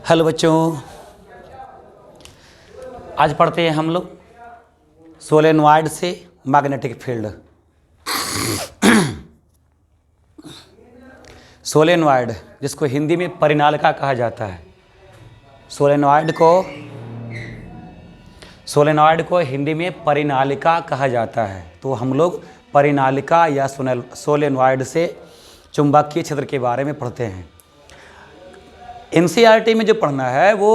Hello बच्चों, आज पढ़ते हैं हम लोग सोलेनॉइड से मैग्नेटिक फील्ड। सोलेनॉइड जिसको हिंदी में परिनालिका कहा जाता है, सोलेनॉइड को हिंदी में परिनालिका कहा जाता है। तो हम लोग परिनालिका या सोलेनॉइड से चुंबकीय क्षेत्र के बारे में पढ़ते हैं। एनसीईआरटी में जो पढ़ना है वो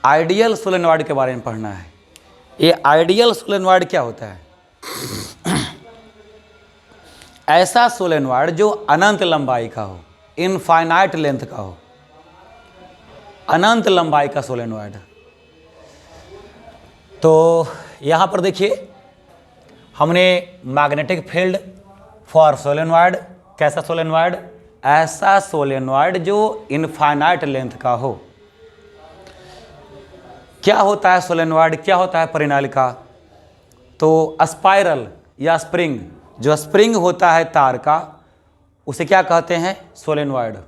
आइडियल सोलेनॉइड के बारे में पढ़ना है। ये आइडियल सोलेनॉइड क्या होता है? ऐसा सोलेनॉइड जो अनंत लंबाई का हो, इनफाइनाइट लेंथ का हो, अनंत लंबाई का सोलेनॉइड। तो यहाँ पर देखिए, हमने मैग्नेटिक फील्ड फॉर सोलेनॉइड, कैसा सोलेनॉइड? ऐसा सोलेनॉइड जो इनफाइनाइट लेंथ का हो। क्या होता है सोलेनॉइड, क्या होता है परिनालिका? तो स्पाइरल या स्प्रिंग, जो स्प्रिंग होता है तार का, उसे क्या कहते हैं? सोलेनॉइड।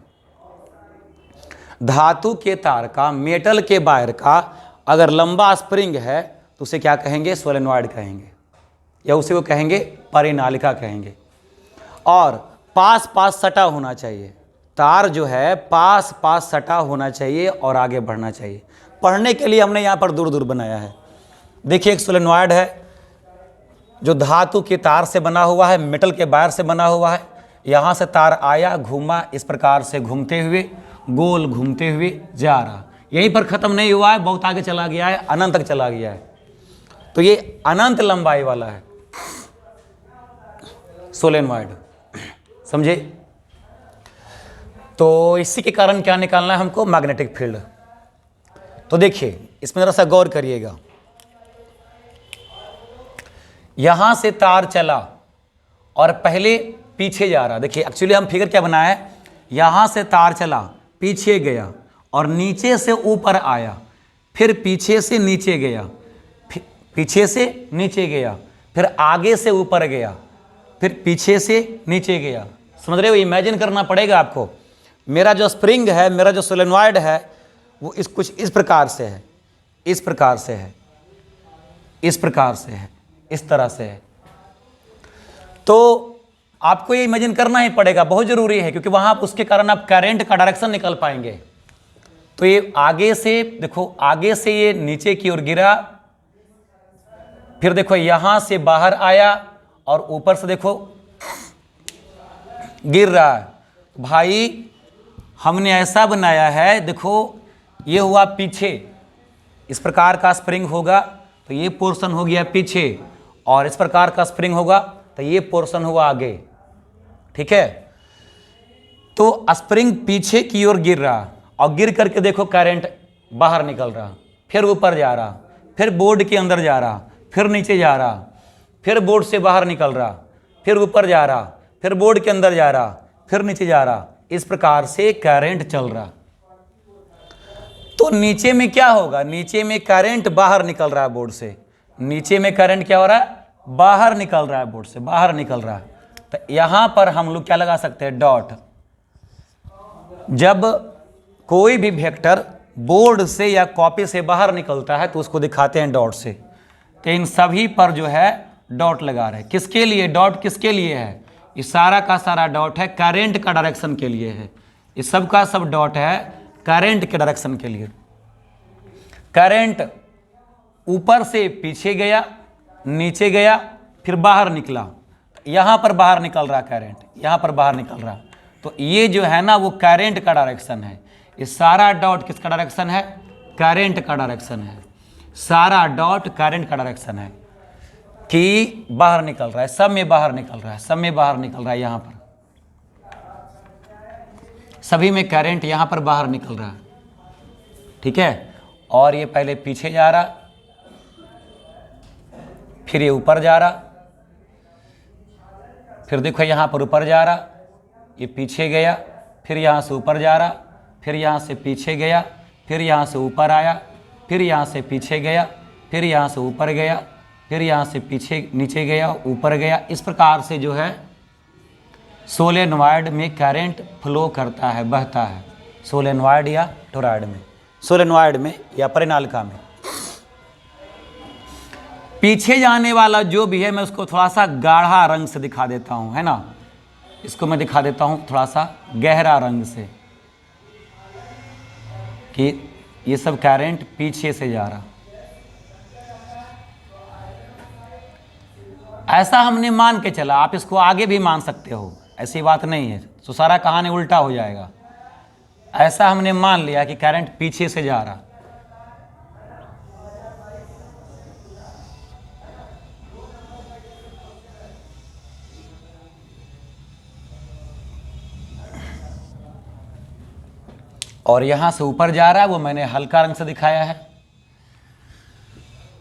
धातु के तार का, मेटल के वायर का अगर लंबा स्प्रिंग है तो उसे क्या कहेंगे? सोलेनॉइड कहेंगे, या उसे वो कहेंगे परिनालिका कहेंगे। और पास पास सटा होना चाहिए, तार जो है पास पास सटा होना चाहिए और आगे बढ़ना चाहिए। पढ़ने के लिए हमने यहाँ पर दूर दूर बनाया है। देखिए, एक सोलेनॉइड है जो धातु के तार से बना हुआ है, मेटल के वायर से बना हुआ है। यहाँ से तार आया, घूमा, इस प्रकार से घूमते हुए, गोल घूमते हुए जा रहा। यहीं पर ख़त्म नहीं हुआ है, बहुत आगे चला गया है, अनंत तक चला गया है। तो ये अनंत लंबाई वाला है सोलेनॉइड, समझे? तो इसी के कारण क्या निकालना है हमको? Magnetic field. तो देखिए, इसमें जरा सा गौर करिएगा। यहां से तार चला और पहले पीछे जा रहा। देखिए, एक्चुअली हम फिगर क्या बनाया है? यहां से तार चला, पीछे गया और नीचे से ऊपर आया, फिर पीछे से नीचे गया, फिर पीछे से नीचे गया, फिर आगे से ऊपर गया, फिर पीछे से नीचे गया। समझ रहे हो? इमेजिन करना पड़ेगा आपको। मेरा जो स्प्रिंग है, मेरा जो सोलेनॉइड है, वो कुछ इस प्रकार से है, इस प्रकार से है, इस प्रकार से है, इस तरह से है। तो आपको ये इमेजिन करना ही पड़ेगा, बहुत जरूरी है, क्योंकि वहां उसके कारण आप करंट का डायरेक्शन निकाल पाएंगे। तो ये आगे से देखो, आगे से ये नीचे की ओर गिरा, फिर देखो यहां से बाहर आया और ऊपर से देखो गिर रहा है। भाई, हमने ऐसा बनाया है, देखो ये हुआ पीछे, इस प्रकार का स्प्रिंग होगा तो ये पोर्शन हो गया पीछे, और इस प्रकार का स्प्रिंग होगा तो ये पोर्शन हुआ आगे। ठीक है? तो स्प्रिंग पीछे की ओर गिर रहा और गिर करके देखो करंट बाहर निकल रहा, फिर ऊपर जा रहा, फिर बोर्ड के अंदर जा रहा, फिर नीचे जा रहा, फिर बोर्ड से बाहर निकल रहा, फिर ऊपर जा रहा, फिर बोर्ड के अंदर जा रहा, फिर नीचे जा रहा। इस प्रकार से करंट चल रहा। तो नीचे में क्या होगा? नीचे में करंट बाहर निकल रहा है बोर्ड से। नीचे में करंट क्या हो रहा है? बाहर निकल रहा है, बोर्ड से बाहर निकल रहा है। तो यहां पर हम लोग क्या लगा सकते हैं? डॉट। जब कोई भी वेक्टर बोर्ड से या कॉपी से बाहर निकलता है तो उसको दिखाते हैं डॉट से। तो इन सभी पर जो है डॉट लगा रहे हैं। किसके लिए डॉट? किसके लिए है? ये सारा का सारा डॉट है करंट का डायरेक्शन के लिए है। ये सब का सब डॉट है करंट के डायरेक्शन के लिए। करंट ऊपर से पीछे गया, नीचे गया, फिर बाहर निकला। यहां पर बाहर निकल रहा करंट, यहां पर बाहर निकल रहा। तो ये जो है ना, वो करंट का डायरेक्शन है। ये सारा डॉट किसका डायरेक्शन है? करंट का डायरेक्शन है। सारा डॉट करंट का डायरेक्शन है कि बाहर निकल रहा है, सब में बाहर निकल रहा है, सब में बाहर निकल रहा है। यहां पर सभी में करंट यहां पर बाहर निकल रहा है। ठीक है? और ये पहले पीछे जा रहा, फिर ये ऊपर जा रहा, फिर देखो यहां पर ऊपर जा रहा, ये पीछे गया, फिर यहां से ऊपर जा रहा, फिर यहां से पीछे गया, फिर यहां से ऊपर आया, फिर यहां से पीछे गया, फिर यहां से ऊपर गया, फिर यहाँ से पीछे नीचे गया, ऊपर गया। इस प्रकार से जो है सोलेनॉइड में करंट फ्लो करता है, बहता है। सोलेनॉइड या टोरॉइड में, सोलेनॉइड में या परिनालिका में। पीछे जाने वाला जो भी है मैं उसको थोड़ा सा गाढ़ा रंग से दिखा देता हूं, है ना। इसको मैं दिखा देता हूं थोड़ा सा गहरा रंग से कि ये सब करंट पीछे से जा रहा। ऐसा हमने मान के चला, आप इसको आगे भी मान सकते हो, ऐसी बात नहीं है, तो सारा कहानी उल्टा हो जाएगा। ऐसा हमने मान लिया कि करंट पीछे से जा रहा। और यहां से ऊपर जा रहा है, वो मैंने हल्का रंग से दिखाया है।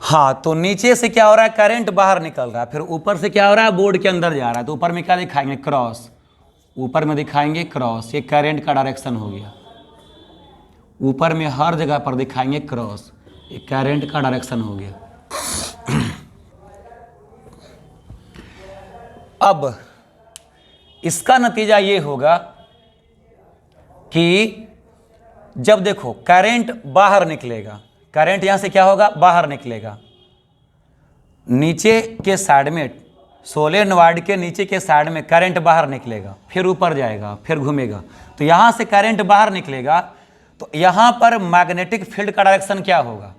हाँ, तो नीचे से क्या हो रहा है, करंट बाहर निकल रहा है, फिर ऊपर से क्या हो रहा है, बोर्ड के अंदर जा रहा है। तो ऊपर में क्या दिखाएंगे, क्रॉस, ऊपर में दिखाएंगे क्रॉस, ये करंट का डायरेक्शन हो गया। ऊपर में हर जगह पर दिखाएंगे क्रॉस, ये करंट का डायरेक्शन हो गया। अब इसका नतीजा ये होगा कि जब देखो करंट बाहर निकलेगा, करंट यहां से क्या होगा, बाहर निकलेगा, नीचे के साइड में, सोलेनॉइड के नीचे के साइड में करंट बाहर निकलेगा, फिर ऊपर जाएगा, फिर घूमेगा। तो यहां से करंट बाहर निकलेगा, तो यहां पर मैग्नेटिक फील्ड का डायरेक्शन क्या होगा,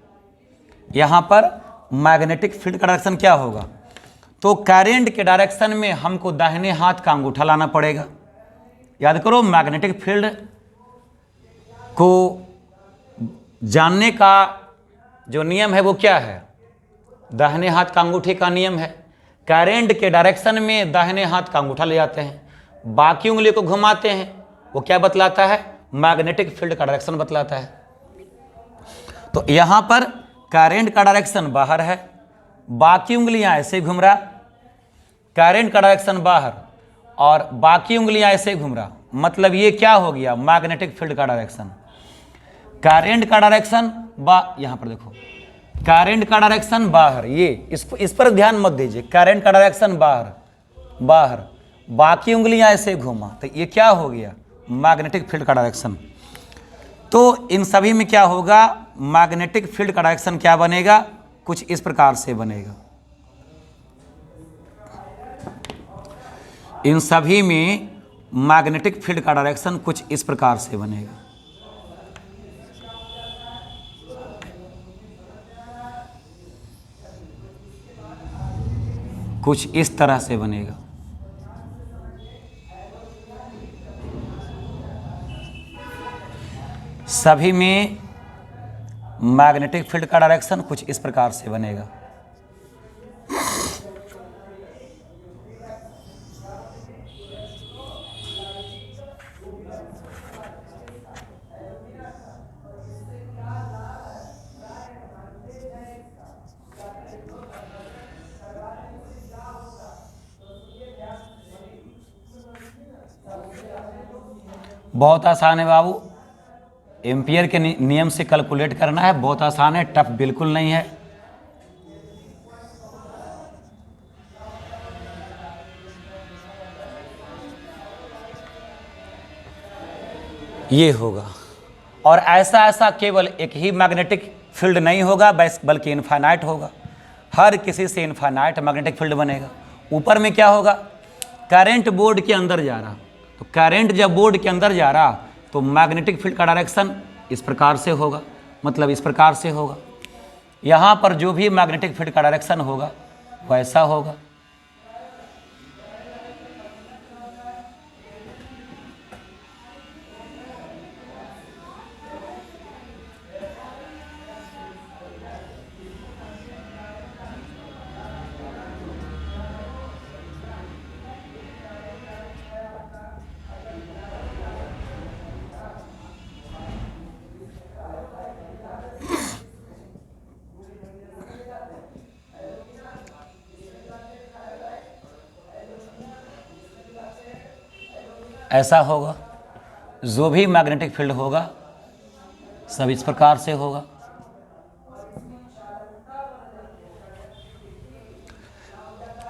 यहां पर मैग्नेटिक फील्ड का डायरेक्शन क्या होगा। तो करंट के डायरेक्शन में हमको दाहिने हाथ का अंगूठा लाना पड़ेगा। याद करो, मैग्नेटिक फील्ड को जानने का जो नियम है वो क्या है, दाहिने हाथ का अंगूठे का नियम है। करंट के डायरेक्शन में दाहिने हाथ का अंगूठा ले जाते हैं, बाकी उंगली को घुमाते हैं, वो क्या बतलाता है, मैग्नेटिक फील्ड का डायरेक्शन बतलाता है। तो यहां पर करंट का डायरेक्शन बाहर है, बाकी उंगलियां ऐसे घूम रहा, करंट का डायरेक्शन बाहर और बाकी उंगलियां ऐसे घूम रहा, मतलब ये क्या हो गया, मैग्नेटिक फील्ड का डायरेक्शन। करंट का डायरेक्शन यहां पर देखो, करंट का डायरेक्शन बाहर, ये इसको इस पर ध्यान मत दीजिए, करंट का डायरेक्शन बाहर बाहर, बाकी उंगलियां ऐसे घूमा, तो ये क्या हो गया, मैग्नेटिक फील्ड का डायरेक्शन। तो इन सभी में क्या होगा, मैग्नेटिक फील्ड का डायरेक्शन क्या बनेगा, कुछ इस प्रकार से बनेगा। इन सभी में मैग्नेटिक फील्ड का डायरेक्शन कुछ इस प्रकार से बनेगा। कुछ इस तरह से बनेगा। सभी में मैग्नेटिक फील्ड का डायरेक्शन कुछ इस प्रकार से बनेगा। बहुत आसान है बाबू, एम्पियर के नियम से कैलकुलेट करना है, बहुत आसान है, टफ बिल्कुल नहीं है। ये होगा, और ऐसा ऐसा केवल एक ही मैग्नेटिक फील्ड नहीं होगा बल्कि इनफाइनाइट होगा, हर किसी से इनफाइनाइट मैग्नेटिक फील्ड बनेगा। ऊपर में क्या होगा, करंट बोर्ड के अंदर जा रहा, तो करंट जब बोर्ड के अंदर जा रहा तो मैग्नेटिक फील्ड का डायरेक्शन इस प्रकार से होगा, मतलब इस प्रकार से होगा। यहाँ पर जो भी मैग्नेटिक फील्ड का डायरेक्शन होगा वैसा होगा। ऐसा होगा, जो भी मैग्नेटिक फील्ड होगा सब इस प्रकार से होगा।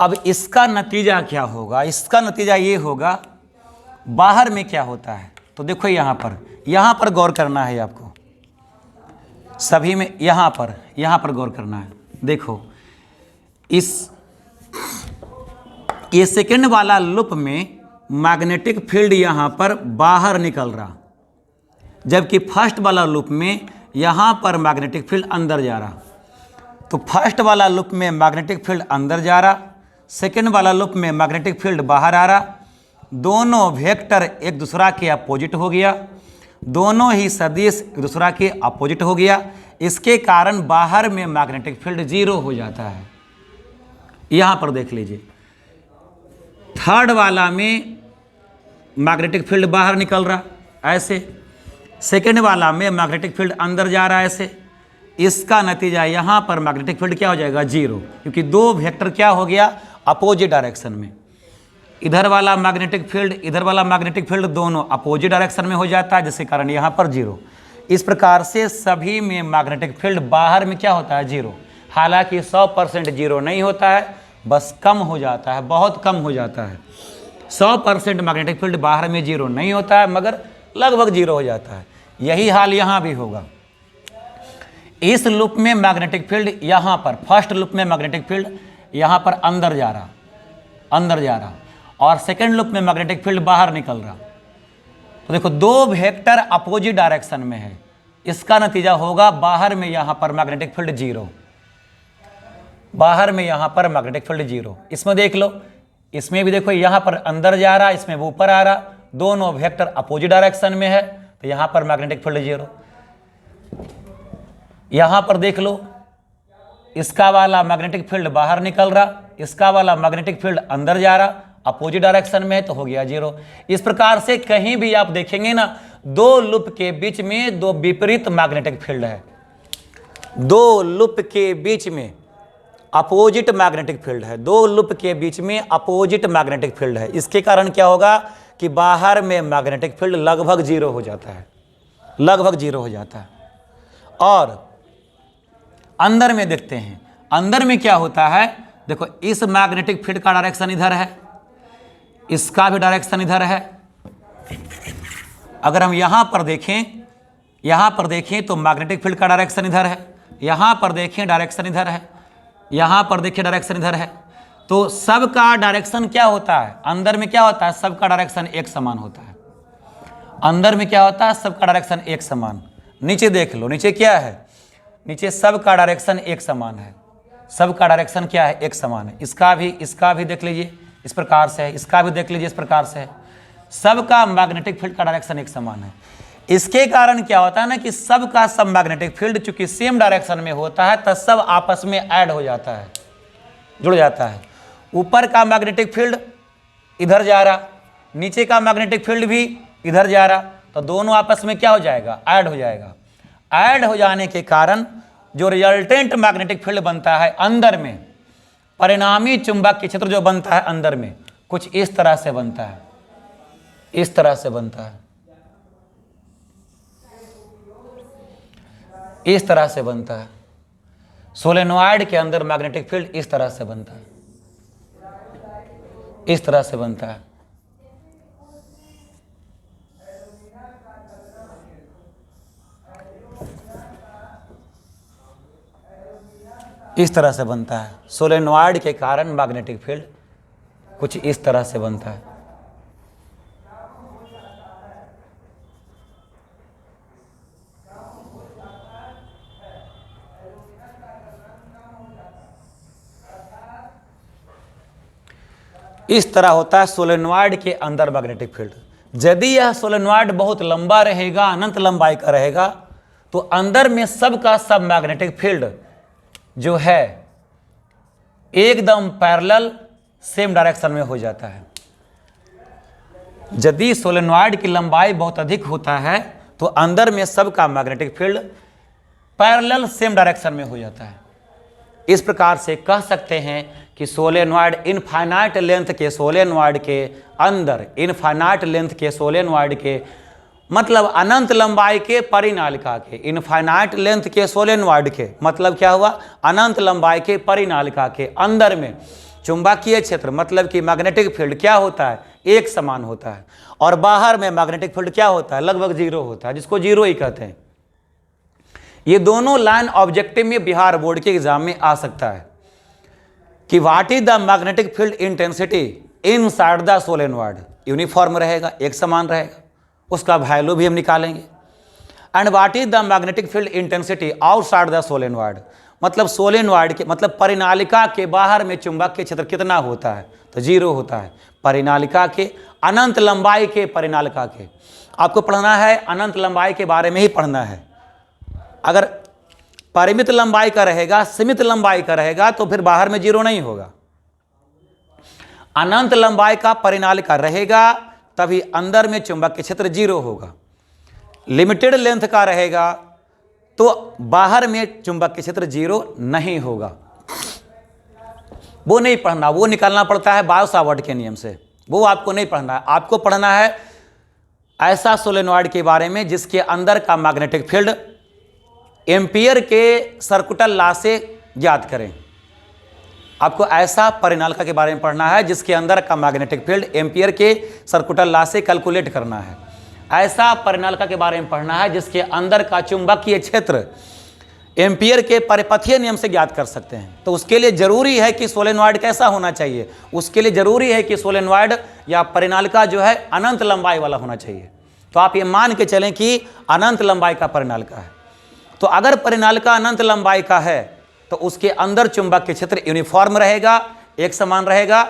अब इसका नतीजा क्या होगा, इसका नतीजा ये होगा, बाहर में क्या होता है, तो देखो यहाँ पर गौर करना है आपको, सभी में यहाँ पर गौर करना है। देखो ये सेकंड वाला लूप में मैग्नेटिक फील्ड यहाँ पर बाहर निकल रहा, जबकि फर्स्ट वाला लूप में यहाँ पर मैग्नेटिक फील्ड अंदर जा रहा। तो फर्स्ट वाला लूप में मैग्नेटिक फील्ड अंदर जा रहा, सेकंड वाला लूप में मैग्नेटिक फील्ड बाहर आ रहा। दोनों वेक्टर एक दूसरा के अपोजिट हो गया, दोनों ही सदिश एक दूसरा के अपोजिट हो गया। इसके कारण बाहर में मैग्नेटिक फील्ड 0 हो जाता है। यहाँ पर देख लीजिए, थर्ड वाला में मैग्नेटिक फील्ड बाहर निकल रहा ऐसे, सेकेंड वाला में मैग्नेटिक फील्ड अंदर जा रहा है ऐसे। इसका नतीजा यहाँ पर मैग्नेटिक फील्ड क्या हो जाएगा? 0, क्योंकि दो वेक्टर क्या हो गया? अपोजिट डायरेक्शन में। इधर वाला मैग्नेटिक फील्ड, इधर वाला मैग्नेटिक फील्ड दोनों अपोजिट डायरेक्शन में हो जाता है, जिसके कारण यहाँ पर 0। इस प्रकार से सभी में मैग्नेटिक फील्ड बाहर में क्या होता है? 0। हालांकि 100% 0 नहीं होता है, बस कम हो जाता है, बहुत कम हो जाता है। 100% मैग्नेटिक फील्ड बाहर में 0 नहीं होता है, मगर लगभग 0 हो जाता है। यही हाल यहाँ भी होगा। इस लूप में मैग्नेटिक फील्ड यहाँ पर, फर्स्ट लूप में मैग्नेटिक फील्ड यहाँ पर अंदर जा रहा, और सेकेंड लूप में मैग्नेटिक फील्ड बाहर निकल रहा। तो देखो, दो वेक्टर अपोजिट डायरेक्शन में है, इसका नतीजा होगा बाहर में यहाँ पर मैग्नेटिक फील्ड 0, बाहर में यहाँ पर मैग्नेटिक फील्ड 0। इसमें देख लो, इसमें भी देखो, यहाँ पर अंदर जा रहा, इसमें वो ऊपर आ रहा, दोनों वेक्टर अपोजिट डायरेक्शन में है, तो यहाँ पर मैग्नेटिक फील्ड 0। यहाँ पर देख लो, इसका वाला मैग्नेटिक फील्ड बाहर निकल रहा, इसका वाला मैग्नेटिक फील्ड अंदर जा रहा, अपोजिट डायरेक्शन में है, तो हो गया 0। इस प्रकार से कहीं भी आप देखेंगे ना, दो लूप के बीच में दो विपरीत मैग्नेटिक फील्ड है, दो लूप के बीच में अपोजिट मैग्नेटिक फील्ड है, दो लूप के बीच में अपोजिट मैग्नेटिक फील्ड है। इसके कारण क्या होगा कि बाहर में मैग्नेटिक फील्ड लगभग 0 हो जाता है, लगभग 0 हो जाता है। और अंदर में देखते हैं, अंदर में क्या होता है? देखो, इस मैग्नेटिक फील्ड का डायरेक्शन इधर है, इसका भी डायरेक्शन इधर है। अगर हम यहाँ पर देखें तो मैग्नेटिक फील्ड का डायरेक्शन इधर है, यहाँ पर देखें डायरेक्शन इधर है, यहाँ पर देखिए डायरेक्शन इधर है। तो सबका डायरेक्शन क्या होता है? अंदर में क्या होता है? सबका डायरेक्शन एक समान होता है। अंदर में क्या होता है? सबका डायरेक्शन एक समान। नीचे देख लो, नीचे क्या है? नीचे सबका डायरेक्शन एक समान है, सबका डायरेक्शन क्या है? एक समान है। इसका भी देख लीजिए इस प्रकार से है, इसका भी देख लीजिए इस प्रकार से है। सबका मैग्नेटिक फील्ड का डायरेक्शन एक समान है। इसके कारण क्या होता है ना कि सबका सब मैग्नेटिक फील्ड चूंकि सेम डायरेक्शन में होता है, तो सब आपस में ऐड हो जाता है, जुड़ जाता है। ऊपर का मैग्नेटिक फील्ड इधर जा रहा, नीचे का मैग्नेटिक फील्ड भी इधर जा रहा, तो दोनों आपस में क्या हो जाएगा? ऐड हो जाएगा। ऐड हो जाने के कारण जो रिजल्टेंट मैग्नेटिक फील्ड बनता है अंदर में, परिणामी चुंबकीय क्षेत्र जो बनता है अंदर में, कुछ इस तरह से बनता है, इस तरह से बनता है, इस तरह से बनता है। सोलेनॉइड के अंदर मैग्नेटिक फील्ड इस तरह से बनता है, इस तरह से बनता है। इस तरह से बनता है। सोलेनॉइड के कारण मैग्नेटिक फील्ड कुछ इस तरह से बनता है। इस तरह होता है सोलेनॉइड के अंदर मैग्नेटिक फील्ड। यदि यह सोलेनॉइड बहुत लंबा रहेगा, अनंत लंबाई का रहेगा, तो अंदर में सबका सब मैग्नेटिक फील्ड जो है एकदम पैरेलल सेम डायरेक्शन में हो जाता है। यदि सोलेनॉइड की लंबाई बहुत अधिक होता है, तो अंदर में सबका magnetic field parallel same direction में हो जाता है। इस प्रकार से कह सकते हैं कि सोलेनॉइड इनफाइनाइट लेंथ के सोलेनॉइड के अंदर, इनफाइनाइट लेंथ के सोलेनॉइड के मतलब अनंत लंबाई के परिनालिका के, इनफाइनाइट लेंथ के सोलेनॉइड के मतलब क्या हुआ? अनंत लंबाई के परिनालिका के अंदर में चुंबकीय क्षेत्र मतलब कि मैग्नेटिक फील्ड क्या होता है? एक समान होता है। और बाहर में मैग्नेटिक फील्ड क्या होता है, लगभग जीरो होता है, जिसको जीरो ही कहते हैं। ये दोनों लाइन ऑब्जेक्टिव में बिहार बोर्ड के एग्जाम में आ सकता है कि what is the magnetic field intensity inside the solenoid. Uniform रहेगा, एक समान रहेगा, उसका वैल्यू भी हम निकालेंगे। And what is the magnetic field intensity outside the solenoid, मतलब सोलेनॉइड के मतलब परिनालिका के बाहर में चुंबकीय क्षेत्र कितना होता है, तो जीरो होता है। परिनालिका के अनंत लंबाई के परिनालिका के आपको पढ़ना है, अनंत लंबाई के बारे में ही पढ़ना है। अगर परिमित लंबाई का रहेगा, सीमित लंबाई का रहेगा, तो फिर बाहर में जीरो नहीं होगा। अनंत लंबाई का परिनालिका रहेगा तभी अंदर में चुंबकीय क्षेत्र जीरो होगा। लिमिटेड लेंथ का रहेगा तो बाहर में चुंबकीय क्षेत्र जीरो नहीं होगा। वो नहीं पढ़ना, वो निकालना पड़ता है बायो सावर्ट के नियम से, वो आपको नहीं पढ़ना है। आपको पढ़ना है ऐसा सोलेनॉइड के बारे में जिसके अंदर का मैग्नेटिक फील्ड एम्पियर के सर्कुटल लॉ से ज्ञात करें। आपको ऐसा परिनालिका के बारे में पढ़ना है जिसके अंदर का मैग्नेटिक फील्ड एम्पियर के सर्कुटल लॉ से कैलकुलेट करना है। ऐसा परिनालिका के बारे में पढ़ना है जिसके अंदर का चुंबकीय क्षेत्र एम्पियर के परिपथीय नियम से ज्ञात कर सकते हैं। तो उसके लिए जरूरी है कि सोलेनॉइड कैसा होना चाहिए, उसके लिए जरूरी है कि सोलेनॉइड या परिनालिका जो है अनंत लंबाई वाला होना चाहिए। तो आप ये मान के चलें कि अनंत लंबाई का परिनालिका है। तो अगर परिनालिका अनंत लंबाई का है तो उसके अंदर चुंबकीय क्षेत्र यूनिफॉर्म रहेगा, एक समान रहेगा।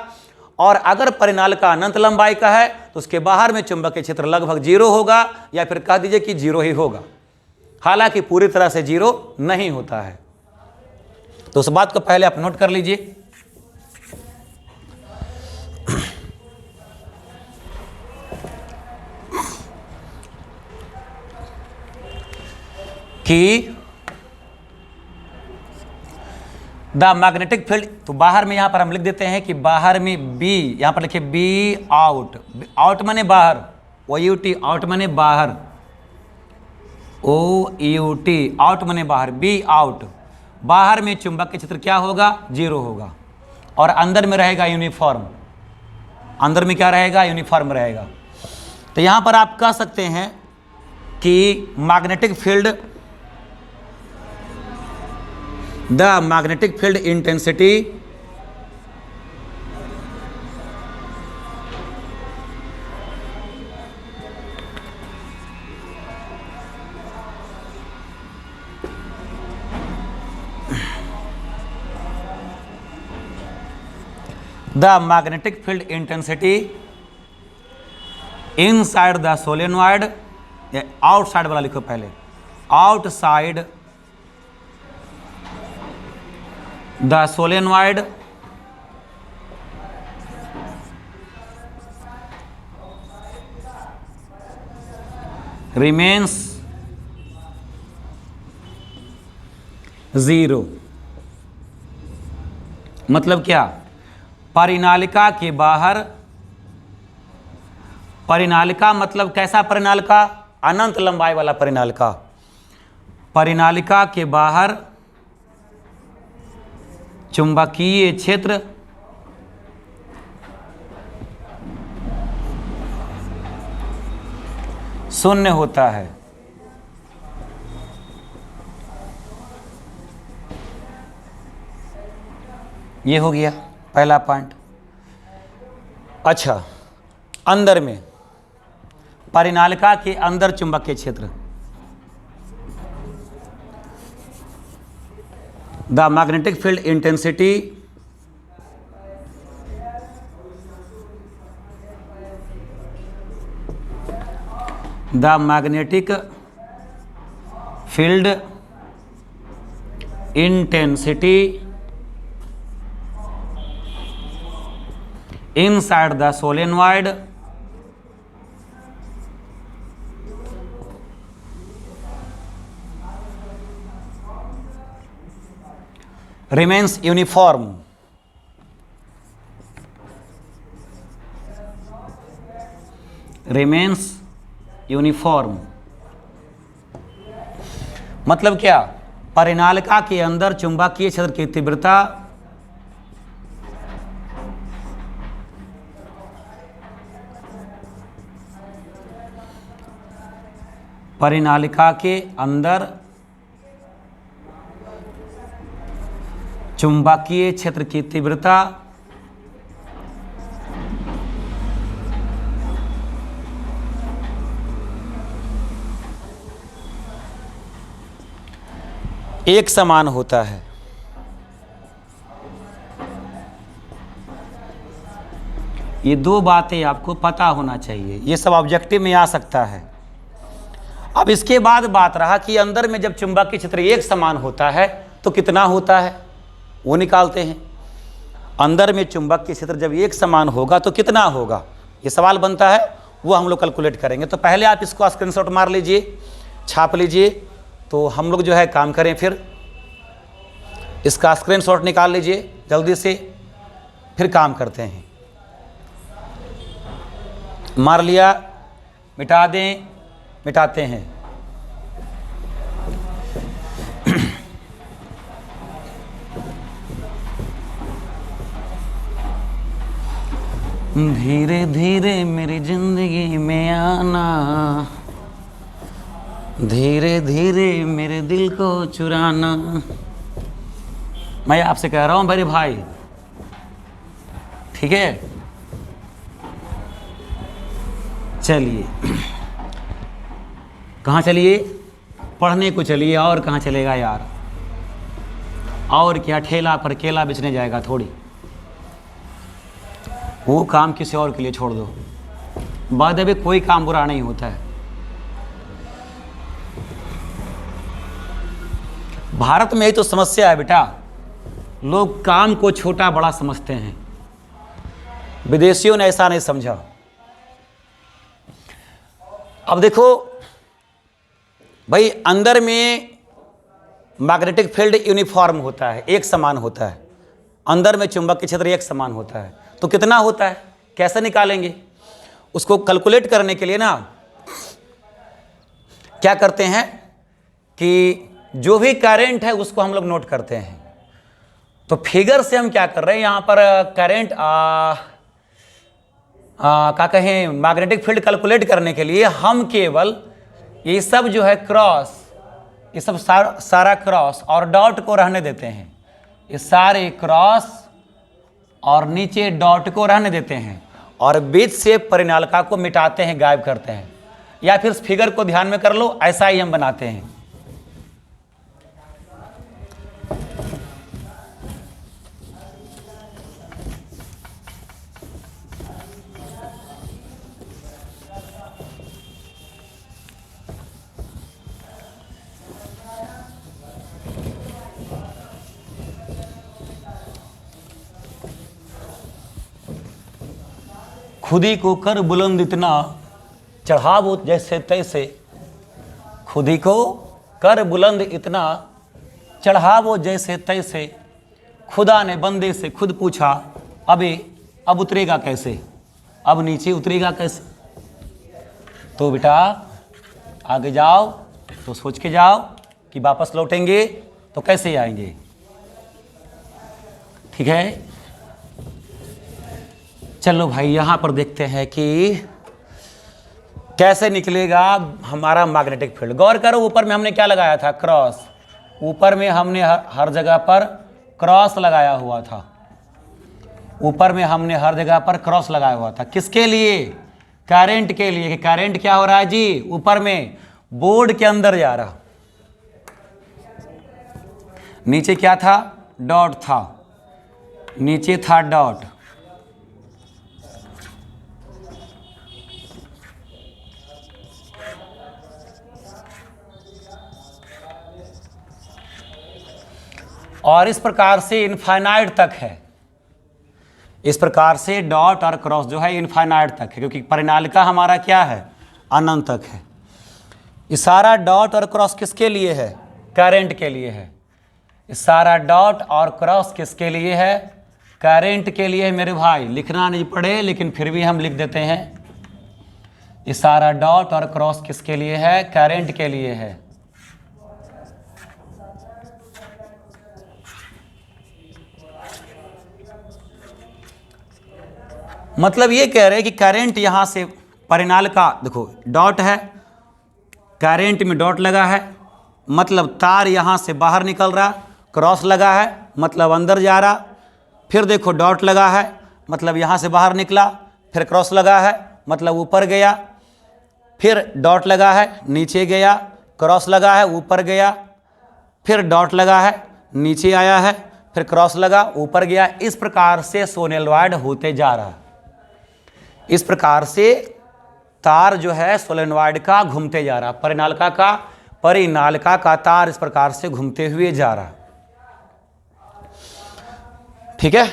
और अगर परिनालिका अनंत लंबाई का है तो उसके बाहर में चुंबकीय क्षेत्र लगभग जीरो होगा, या फिर कह दीजिए कि जीरो ही होगा। हालांकि पूरी तरह से जीरो नहीं होता है। तो उस बात को पहले आप नोट कर लीजिए कि द मैग्नेटिक फील्ड, तो बाहर में यहां पर हम लिख देते हैं कि बाहर में बी, यहां पर लिखिए बी आउट, आउट माने बाहर, ओ यू टी आउट माने बाहर, ओ यू टी आउट माने बाहर, बी आउट, बाहर में चुंबकीय क्षेत्र क्या होगा, जीरो होगा। और अंदर में रहेगा यूनिफॉर्म, अंदर में क्या रहेगा, यूनिफॉर्म रहेगा। तो यहां पर आप कह सकते हैं कि magnetic field, the magnetic field intensity the magnetic field intensity inside the solenoid, outside वाला लिखो पहले, outside the solenoid remains zero. मतलब क्या, परिनालिका के बाहर, परिनालिका मतलब कैसा परिनालिका, अनंत लंबाई वाला परिनालिका, परिनालिका के बाहर चुंबकीय क्षेत्र शून्य होता है। ये हो गया पहला पॉइंट। अच्छा, अंदर में परिनालिका के अंदर चुंबकीय क्षेत्र, the magnetic field intensity the magnetic field intensity inside the solenoid remains uniform, remains uniform। मतलब क्या, परिनालिका के अंदर चुंबकीय क्षेत्र की तीव्रता परिनालिका के अंदर चुंबकीय क्षेत्र की तीव्रता एक समान होता है। ये दो बातें आपको पता होना चाहिए, ये सब ऑब्जेक्टिव में आ सकता है। अब इसके बाद बात रहा कि अंदर में जब चुंबकीय क्षेत्र एक समान होता है तो कितना होता है, वो निकालते हैं। अंदर में चुंबकीय क्षेत्र जब एक समान होगा तो कितना होगा, ये सवाल बनता है, वो हम लोग कैलकुलेट करेंगे। तो पहले आप इसको स्क्रीनशॉट मार लीजिए, छाप लीजिए, तो हम लोग जो है काम करें। फिर इसका स्क्रीनशॉट निकाल लीजिए जल्दी से, फिर काम करते हैं। मार लिया, मिटा दें, मिटाते हैं। धीरे धीरे मेरी जिंदगी में आना, धीरे धीरे मेरे दिल को चुराना। मैं आपसे कह रहा हूं मेरे भाई, ठीक है। चलिए, कहाँ चलिए, पढ़ने को चलिए। और कहाँ चलेगा यार, और क्या, ठेला पर केला बेचने जाएगा थोड़ी, वो काम किसी और के लिए छोड़ दो। बाद में कोई काम बुरा नहीं होता है। भारत में ही तो समस्या है बेटा, लोग काम को छोटा बड़ा समझते हैं। विदेशियों ने ऐसा नहीं समझा। अब देखो भाई, अंदर में मैग्नेटिक फील्ड यूनिफॉर्म होता है, एक समान होता है। अंदर में चुंबकीय क्षेत्र एक समान होता है, तो कितना होता है, कैसे निकालेंगे? उसको कैलकुलेट करने के लिए ना क्या करते हैं कि जो भी करंट है उसको हम लोग नोट करते हैं। तो फिगर से हम क्या कर रहे हैं, यहाँ पर करंट क्या कहें, मैग्नेटिक फील्ड कैलकुलेट करने के लिए हम केवल ये सब जो है क्रॉस, ये सब सारा क्रॉस और डॉट को रहने देते हैं। ये सारे क्रॉस और नीचे डॉट को रहने देते हैं और बीच से परिनालिका को मिटाते हैं, गायब करते हैं। या फिर इस फिगर को ध्यान में कर लो, ऐसा ही हम बनाते हैं। खुदी को कर बुलंद इतना, चढ़ावो जैसे तैसे। खुदी को कर बुलंद इतना, चढ़ावो जैसे तैसे। खुदा ने बंदे से खुद पूछा, अब उतरेगा कैसे, अब नीचे उतरेगा कैसे? तो बेटा आगे जाओ तो सोच के जाओ कि वापस लौटेंगे तो कैसे आएंगे, ठीक है। चलो भाई, यहाँ पर देखते हैं कि कैसे निकलेगा हमारा मैग्नेटिक फील्ड। गौर करो, ऊपर में हमने क्या लगाया था, क्रॉस। ऊपर में हमने हर जगह पर क्रॉस लगाया हुआ था। ऊपर में हमने हर जगह पर क्रॉस लगाया हुआ था। किसके लिए? करंट के लिए। कि करंट क्या हो रहा है जी, ऊपर में बोर्ड के अंदर जा रहा। नीचे क्या था, डॉट था, नीचे था डॉट। और इस प्रकार से इनफाइनाइट तक है। इस प्रकार से डॉट और क्रॉस जो है इनफाइनाइट तक है, क्योंकि परिनालिका हमारा क्या है, अनंत तक है। ये सारा डॉट और क्रॉस किसके लिए है, करंट के लिए है। ये सारा डॉट और क्रॉस किसके लिए है, करंट के लिए है। मेरे भाई लिखना नहीं पड़े, लेकिन फिर भी हम लिख देते हैं। ये सारा डॉट और क्रॉस किसके लिए है, करंट के लिए है। मतलब ये कह रहे हैं कि करंट यहां से परिनालिका, देखो डॉट है, करंट में डॉट लगा है मतलब तार यहाँ से बाहर निकल रहा, क्रॉस लगा है मतलब अंदर जा रहा, फिर देखो डॉट लगा है मतलब यहाँ से बाहर निकला, फिर क्रॉस लगा है मतलब ऊपर गया, फिर डॉट लगा है नीचे गया, क्रॉस लगा है ऊपर गया, फिर डॉट लगा है नीचे आया है, फिर क्रॉस लगा ऊपर गया। इस प्रकार से सोलेनॉइड होते जा रहा है। इस प्रकार से तार जो है सोलेनॉइड का घूमते जा रहा, परिनालिका का तार इस प्रकार से घूमते हुए जा रहा। ठीक है,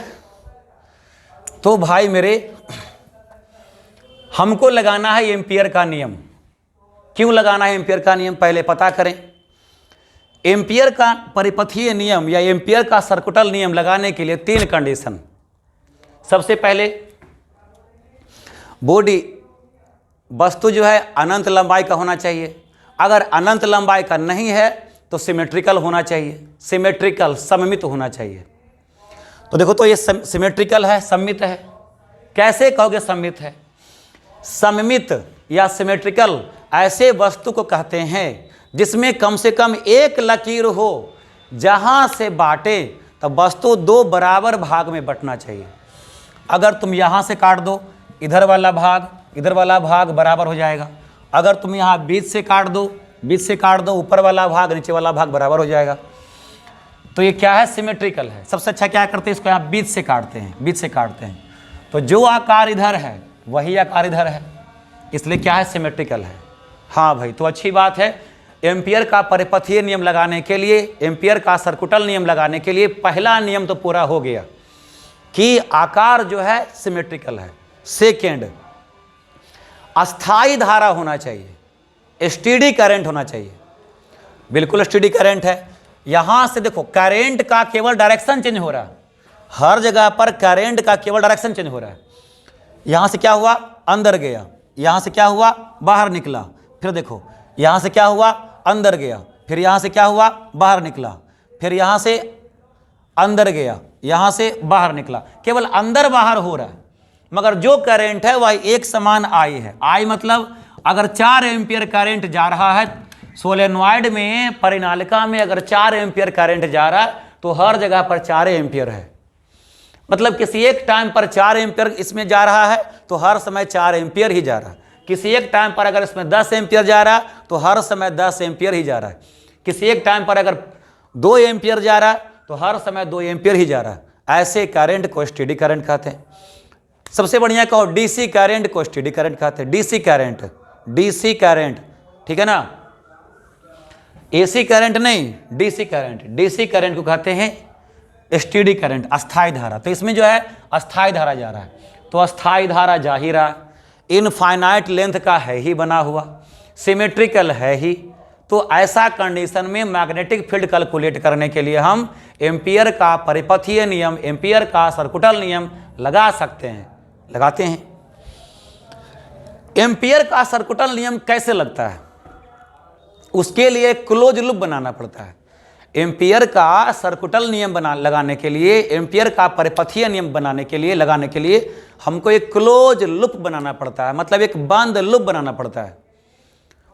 तो भाई मेरे हमको लगाना है एम्पियर का नियम। क्यों लगाना है एम्पियर का नियम, पहले पता करें। एम्पियर का परिपथीय नियम या एम्पियर का सर्कुटल नियम लगाने के लिए 3 कंडीशन। सबसे पहले बॉडी वस्तु जो है अनंत लंबाई का होना चाहिए। अगर अनंत लंबाई का नहीं है तो सिमेट्रिकल होना चाहिए, सिमेट्रिकल सममित होना चाहिए। तो देखो तो ये सिमेट्रिकल है, सममित है। कैसे कहोगे सममित है? सममित या सिमेट्रिकल ऐसे वस्तु को कहते हैं जिसमें कम से कम एक लकीर हो, जहां से बांटे तब वस्तु 2 बराबर भाग में बंटना चाहिए। अगर तुम यहां से काट दो, इधर वाला भाग बराबर हो जाएगा। अगर तुम यहाँ बीच से काट दो, ऊपर वाला भाग नीचे वाला भाग बराबर हो जाएगा। तो ये क्या है? सिमेट्रिकल है। सबसे अच्छा क्या करते हैं, इसको यहाँ बीच से काटते हैं, तो जो आकार इधर है वही आकार इधर है, इसलिए क्या है? सिमेट्रिकल है। हाँ भाई, तो अच्छी बात है। एम्पियर का परिपथीय नियम लगाने के लिए, एम्पियर का सर्कुटल नियम लगाने के लिए पहला नियम तो पूरा हो गया कि आकार जो है सिमेट्रिकल है। सेकेंड, अस्थाई धारा होना चाहिए, स्टेडी करंट होना चाहिए। बिल्कुल स्टेडी करंट है। यहां से देखो करंट का केवल डायरेक्शन चेंज हो रहा है, हर जगह पर करंट का केवल डायरेक्शन चेंज हो रहा है। यहां से क्या हुआ? अंदर गया, यहां से क्या हुआ? बाहर निकला। फिर देखो यहां से क्या हुआ? अंदर गया, फिर यहां से क्या हुआ? बाहर निकला, फिर यहां से अंदर गया, यहां से बाहर निकला। केवल अंदर बाहर हो रहा है, मगर जो करंट है वह एक समान आई है। आई मतलब अगर 4 एम्पियर करंट जा रहा है सोलेनॉइड में, परिनालिका में अगर 4 एम्पियर करंट जा रहा है तो हर जगह पर 4 एम्पियर है। मतलब किसी एक टाइम पर 4 एम्पियर इसमें जा रहा है तो हर समय 4 एम्पियर ही जा रहा है। किसी एक टाइम पर अगर इसमें 10 एम्पियर जा रहा है तो हर समय 10 एम्पियर ही जा रहा है। किसी एक टाइम पर अगर 2 एम्पियर जा रहा है तो हर समय 2 एम्पियर ही जा रहा है। ऐसे करंट को स्टेडी करंट कहते हैं। सबसे बढ़िया कहो डीसी करंट को स्टेडी करंट कहते हैं। डीसी करंट, ठीक है ना, एसी करंट नहीं, डीसी करंट को कहते हैं स्टेडी करंट, अस्थाई धारा। तो इसमें जो है अस्थाई धारा जा रहा है, तो अस्थाई धारा जा ही रहा, इनफाइनाइट लेंथ का है ही बना हुआ, सिमेट्रिकल है ही। तो ऐसा कंडीशन में मैग्नेटिक फील्ड कैलकुलेट करने के लिए हम एम्पियर का परिपथीय नियम, एम्पियर का सर्कुटल नियम लगा सकते हैं, लगाते हैं। एम्पियर का सर्कुटल नियम कैसे लगता है? उसके लिए क्लोज लूप बनाना पड़ता है। एम्पियर का सर्कुटल नियम लगाने के लिए, एम्पियर का परिपथीय नियम लगाने के लिए हमको एक क्लोज लूप बनाना पड़ता है, मतलब एक बंद लूप बनाना पड़ता है।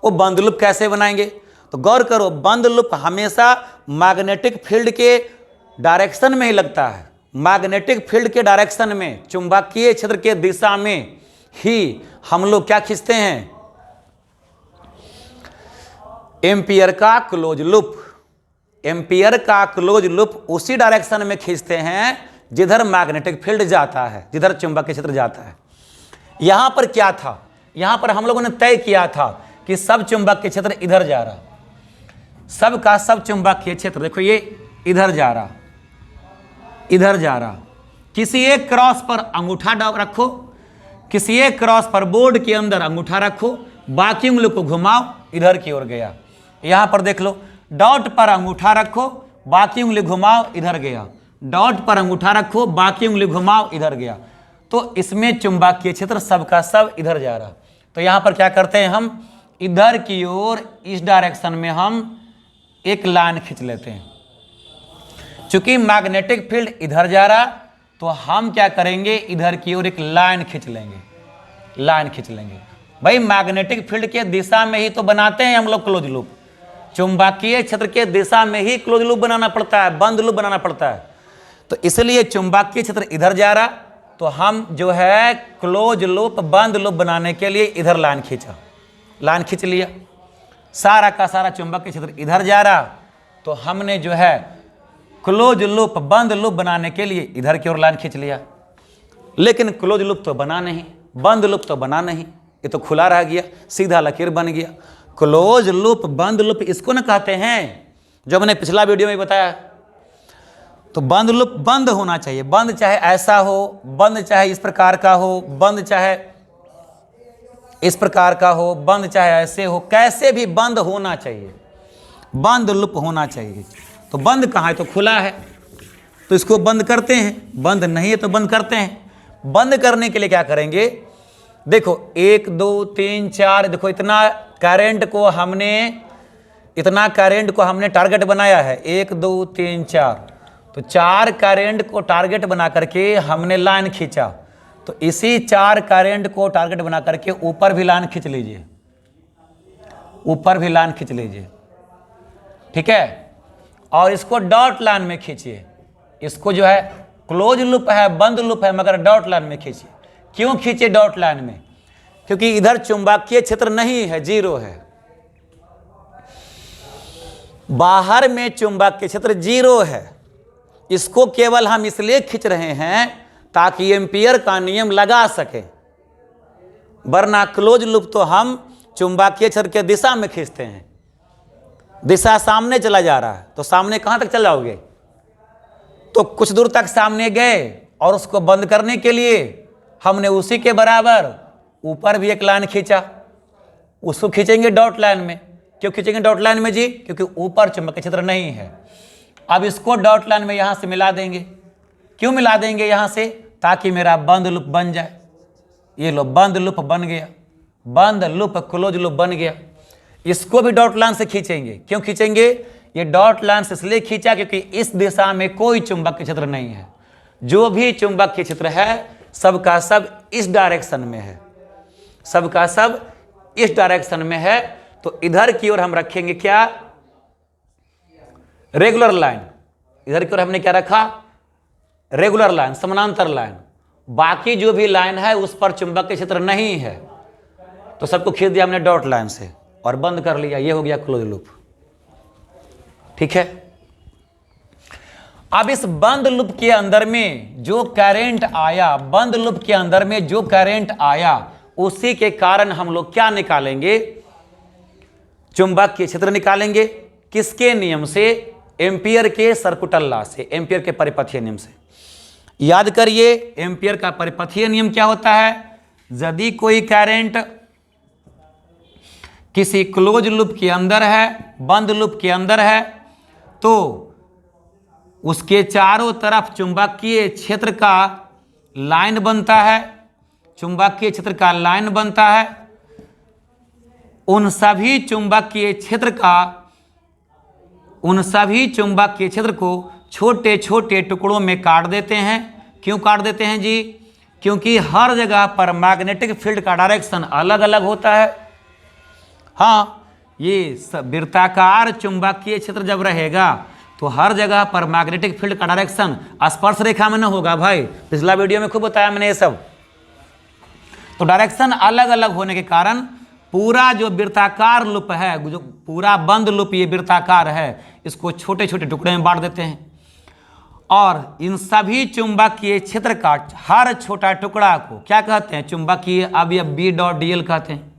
वो बंद लूप कैसे बनाएंगे? तो गौर करो, बंद लूप हमेशा मैग्नेटिक फील्ड के डायरेक्शन में ही लगता है। मैग्नेटिक फील्ड के डायरेक्शन में, चुंबकीय क्षेत्र के दिशा में ही हम लोग क्या खींचते हैं? एम्पियर का क्लोज लूप। एम्पियर का क्लोज लूप उसी डायरेक्शन में खींचते हैं जिधर मैग्नेटिक फील्ड जाता है, जिधर चुंबकीय क्षेत्र जाता है। यहां पर क्या था? यहां पर हम लोगों ने तय किया था कि सब चुंबकीय क्षेत्र इधर जा रहा, सब का सब चुंबकीय क्षेत्र देखो ये इधर जा रहा, इधर जा रहा। किसी एक क्रॉस पर अंगूठा रखो, किसी एक क्रॉस पर बोर्ड के अंदर अंगूठा रखो, बाकी उंगली को घुमाओ, इधर की ओर गया। यहां पर देख लो, डॉट पर अंगूठा रखो, बाकी उंगली घुमाओ, इधर गया। डॉट पर अंगूठा रखो, बाकी उंगली घुमाओ, इधर गया। तो इसमें चुंबकीय क्षेत्र सबका सब इधर जा रहा। तो यहां पर क्या करते हैं हम? इधर की ओर, इस डायरेक्शन में हम एक लाइन खींच लेते हैं। चूंकि मैग्नेटिक फील्ड इधर जा रहा तो हम क्या करेंगे? इधर की ओर एक लाइन खींच लेंगे, भाई मैग्नेटिक फील्ड के दिशा में ही तो बनाते हैं हम लोग क्लोज लूप, चुंबकीय क्षेत्र के दिशा में ही क्लोज लूप बनाना पड़ता है, बंद लूप बनाना पड़ता है। तो इसलिए चुंबकीय क्षेत्र इधर जा रहा, तो हम जो है क्लोज लूप बंद लूप बनाने के लिए इधर लाइन खींचा, लाइन खींच लिया। सारा का सारा चुंबकीय क्षेत्र इधर जा रहा, तो हमने जो है क्लोज लूप बंद लूप बनाने के लिए इधर की ओर लाइन खींच लिया। लेकिन क्लोज लूप तो बना नहीं, बंद लूप तो बना नहीं, ये तो खुला रह गया, सीधा लकीर बन गया। क्लोज लूप बंद लूप इसको ना कहते हैं, जो मैंने पिछला वीडियो में बताया। तो बंद लूप बंद होना चाहिए, बंद चाहे ऐसा हो, बंद चाहे इस प्रकार का हो, बंद चाहे इस प्रकार का हो, बंद चाहे ऐसे हो, कैसे भी बंद होना चाहिए, बंद लूप होना चाहिए। तो बंद कहाँ है, तो खुला है, तो इसको बंद करते हैं, बंद नहीं है तो बंद करते हैं। बंद करने के लिए क्या करेंगे, देखो 1 2 3 4, देखो इतना करंट को हमने टारगेट बनाया है, 1 2 3 4, तो 4 करंट को टारगेट बना करके हमने लाइन खींचा। तो इसी 4 करंट को टारगेट बना करके ऊपर भी लाइन खींच लीजिए, ऊपर भी लाइन खींच लीजिए, ठीक है। और इसको डॉट लाइन में खींचिए, इसको जो है क्लोज लूप है, बंद लूप है, मगर डॉट लाइन में खींचिए। क्यों खींचे डॉट लाइन में, क्योंकि इधर चुंबकीय क्षेत्र नहीं है, 0 है, बाहर में चुंबकीय क्षेत्र 0 है। इसको केवल हम इसलिए खींच रहे हैं ताकि एम्पियर का नियम लगा सके, वरना क्लोज लूप तो हम चुंबकीय क्षेत्र के दिशा में खींचते हैं। दिशा सामने चला जा रहा है, तो सामने कहां तक चल जाओगे, तो कुछ दूर तक सामने गए, और उसको बंद करने के लिए हमने उसी के बराबर ऊपर भी एक लाइन खींचा, उसको खींचेंगे डॉट लाइन में। क्यों खींचेंगे डॉट लाइन में जी, क्योंकि ऊपर चुंबकीय क्षेत्र नहीं है। अब इसको डॉट लाइन में यहां से मिला देंगे। क्यों मिला देंगे यहां से, ताकि मेरा बंद लूप बन जाए। ये लो बंद लूप बन गया, बंद लूप क्लोज लूप बन गया। इसको भी डॉट लाइन से खींचेंगे। क्यों खींचेंगे, ये डॉट लाइन से इसलिए खींचा क्योंकि इस दिशा में कोई चुंबकीय क्षेत्र नहीं है। जो भी चुंबकीय क्षेत्र है सबका सब इस डायरेक्शन में है, सबका सब इस डायरेक्शन में है। तो इधर की ओर हम रखेंगे क्या, रेगुलर लाइन। इधर की ओर हमने क्या रखा, रेगुलर लाइन, समानांतर लाइन। बाकी जो भी लाइन है उस पर चुंबकीय क्षेत्र नहीं है, तो सबको खींच दिया हमने डॉट लाइन से और बंद कर लिया। ये हो गया क्लोज लूप, ठीक है। अब इस बंद लूप के अंदर में जो करंट आया, बंद लूप के अंदर में जो करंट आया, उसी के कारण हम लोग क्या निकालेंगे, चुंबकीय क्षेत्र निकालेंगे। किसके नियम से, एम्पियर के सर्कुटल लॉ से, एम्पियर के परिपथीय नियम से। याद करिए एम्पियर का परिपथीय नियम क्या होता है, यदि कोई करंट किसी क्लोज लूप के अंदर है, बंद लूप के अंदर है, तो उसके चारों तरफ चुंबकीय क्षेत्र का लाइन बनता है, चुंबकीय क्षेत्र का लाइन बनता है। उन सभी चुंबकीय क्षेत्र को छोटे छोटे टुकड़ों में काट देते हैं। क्यों काट देते हैं जी, क्योंकि हर जगह पर मैग्नेटिक फील्ड का डायरेक्शन अलग अलग होता है। हाँ, ये वृत्ताकार चुंबकीय क्षेत्र जब रहेगा तो हर जगह पर मैग्नेटिक फील्ड का डायरेक्शन स्पर्श रेखा में न होगा। भाई पिछला वीडियो में खूब बताया मैंने ये सब। तो डायरेक्शन अलग अलग होने के कारण पूरा जो वृत्ताकार लूप है, जो पूरा बंद लूप ये वृत्ताकार है, इसको छोटे छोटे टुकड़े में बांट देते हैं। और इन सभी चुंबकीय क्षेत्र का हर छोटा टुकड़ा को क्या कहते हैं, चुंबकीय अवयव बी डॉट डीएल कहते हैं।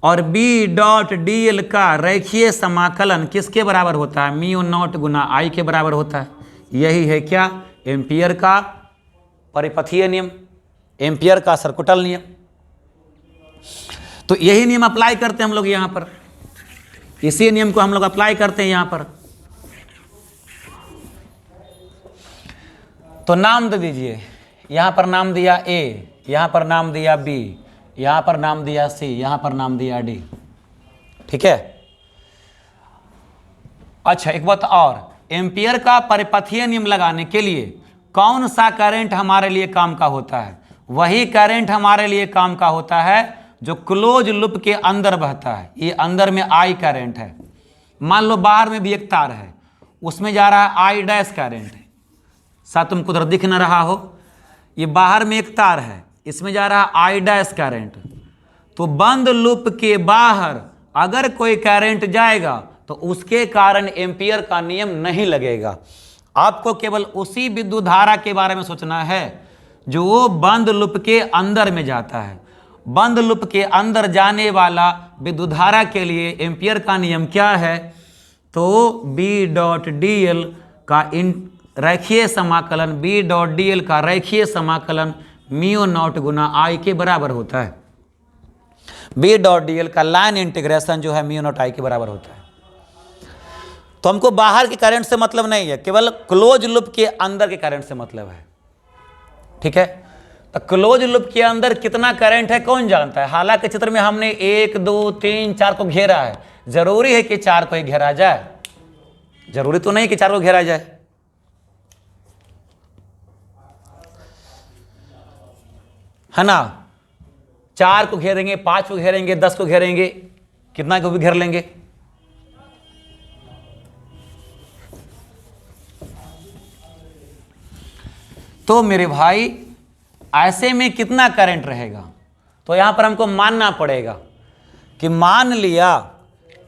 और बी डॉट डीएल का रेखीय समाकलन किसके बराबर होता है, म्यू नॉट गुना आई के बराबर होता है। यही है क्या, एम्पियर का परिपथीय नियम, एम्पियर का सर्कुटल नियम। तो यही नियम अप्लाई करते हैं हम लोग यहाँ पर, इसी नियम को हम लोग अप्लाई करते हैं यहाँ पर। तो नाम दे दीजिए, यहाँ पर नाम दिया ए, यहाँ पर नाम दिया बी, यहाँ पर नाम दिया सी, यहाँ पर नाम दिया डी, ठीक है। अच्छा एक बात और, एम्पियर का परिपथीय नियम लगाने के लिए कौन सा करंट हमारे लिए काम का होता है, वही करंट हमारे लिए काम का होता है जो क्लोज लूप के अंदर बहता है, ये अंदर में आई करंट है। मान लो बाहर में भी एक तार है, उसमें जा रहा है आई डैश करंट है। साथ तुमको उधर दिख ना रहा हो, ये बाहर में एक तार है, इसमें जा रहा है आई डैश करंट। तो बंद लूप के बाहर अगर कोई करंट जाएगा तो उसके कारण एम्पियर का नियम नहीं लगेगा। आपको केवल उसी विद्युत धारा के बारे में सोचना है जो बंद लूप के अंदर में जाता है। बंद लूप के अंदर जाने वाला विद्युत धारा के लिए एम्पियर का नियम क्या है? तो B डॉट dl का रेखीय समाकलन, B डॉट dl का रेखीय समाकलन म्यू नॉट गुना I के बराबर होता है। B डॉट dl का लाइन इंटीग्रेशन जो है म्यू नॉट I के बराबर होता है। तो हमको बाहर के करंट से मतलब नहीं है, केवल क्लोज लूप के अंदर के करंट से मतलब है। ठीक है, तो क्लोज लूप के अंदर कितना करंट है कौन जानता है? हालांकि चित्र में हमने 1 2 3 4 को घेरा है। जरूरी है कि 4 को ही घेरा जाए? जरूरी तो नहीं कि 4 को घेरा जाए। है ना, 4 को घेरेंगे, 5 को घेरेंगे, 10 को घेरेंगे, कितना को भी घेर लेंगे। तो मेरे भाई ऐसे में कितना करंट रहेगा? तो यहां पर हमको मानना पड़ेगा कि मान लिया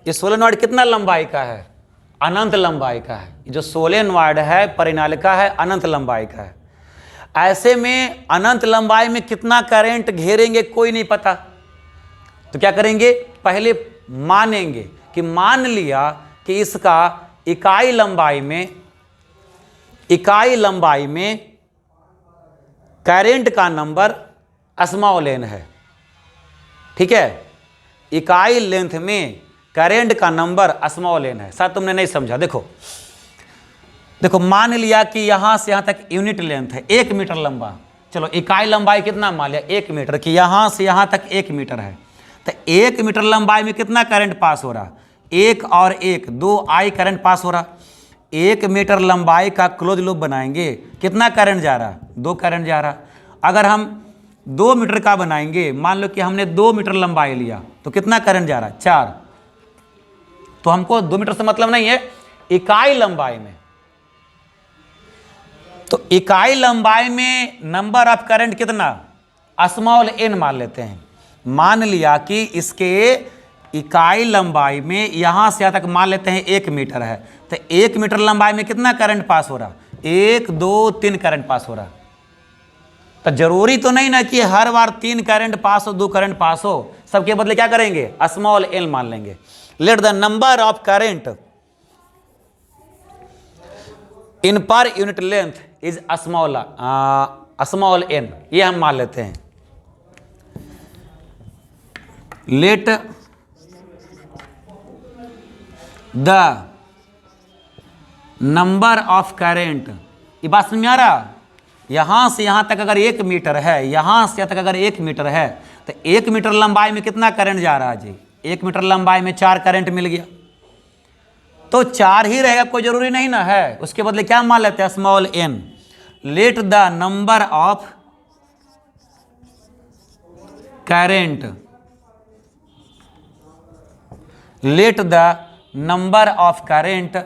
ये सोलेनॉइड कितना लंबाई का है? अनंत लंबाई का है। जो सोलेनॉइड है परिनालिका है, अनंत लंबाई का है। ऐसे में अनंत लंबाई में कितना करंट घेरेंगे कोई नहीं पता। तो क्या करेंगे? पहले मानेंगे कि मान लिया कि इसका इकाई लंबाई में करंट का नंबर स्मॉल n है। ठीक है, इकाई लेंथ में करंट का नंबर स्मॉल n है। शायद तुमने नहीं समझा। देखो मान लिया कि यहां से यहां तक यूनिट लेंथ है 1 मीटर लंबा। चलो इकाई लंबाई कितना मान लिया? 1 मीटर की, यहां से यहां तक 1 मीटर है। तो 1 मीटर लंबाई में कितना करंट पास हो रहा? 1 और 1 2 आई करंट पास हो रहा। 1 मीटर लंबाई का क्लोज लूप बनाएंगे, कितना करंट जा रहा? 2 करंट जा रहा। अगर हम 2 मीटर का बनाएंगे, मान लो कि हमने 2 मीटर लंबाई लिया, तो कितना करंट जा रहा? 4। तो हमको 2 मीटर से मतलब नहीं है, इकाई लंबाई में। तो इकाई लंबाई में नंबर ऑफ करंट कितना? स्मॉल n मान लेते हैं। मान लिया कि इसके इकाई लंबाई में यहां से यहां तक मान लेते हैं 1 मीटर है। तो 1 मीटर लंबाई में कितना करंट पास हो रहा? 1 2 3 करंट पास हो रहा। तो जरूरी तो नहीं ना कि हर बार 3 करंट पास हो, 2 करंट पास हो। सबके बदले क्या करेंगे? स्मॉल n मान लेंगे। Late the number of current in पर unit length is small n, ये हम मान लेते हैं। Late the number of current, ये बात समझ में आ रहा? यहां से यहां तक अगर 1 मीटर है, यहां से यहां तक अगर 1 मीटर है, तो 1 मीटर लंबाई में कितना करंट जा रहा है जी? 1 मीटर लंबाई में 4 करंट मिल गया। तो 4 ही रहेगा, कोई जरूरी नहीं ना है। उसके बदले क्या मान लेते हैं? Small n। Late the number of current, late the number of current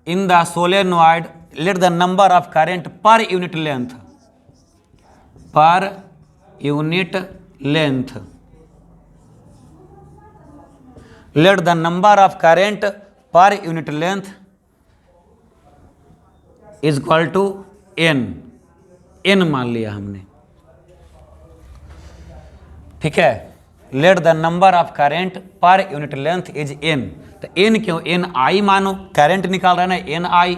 in the solenoid, let the number of current per unit length, let the number of current per unit length is equal to n मान लिया हमने। ठीक है, late the number of current per unit length is n। तो n क्यों? n i मानो, current निकाल रहा है ना, n i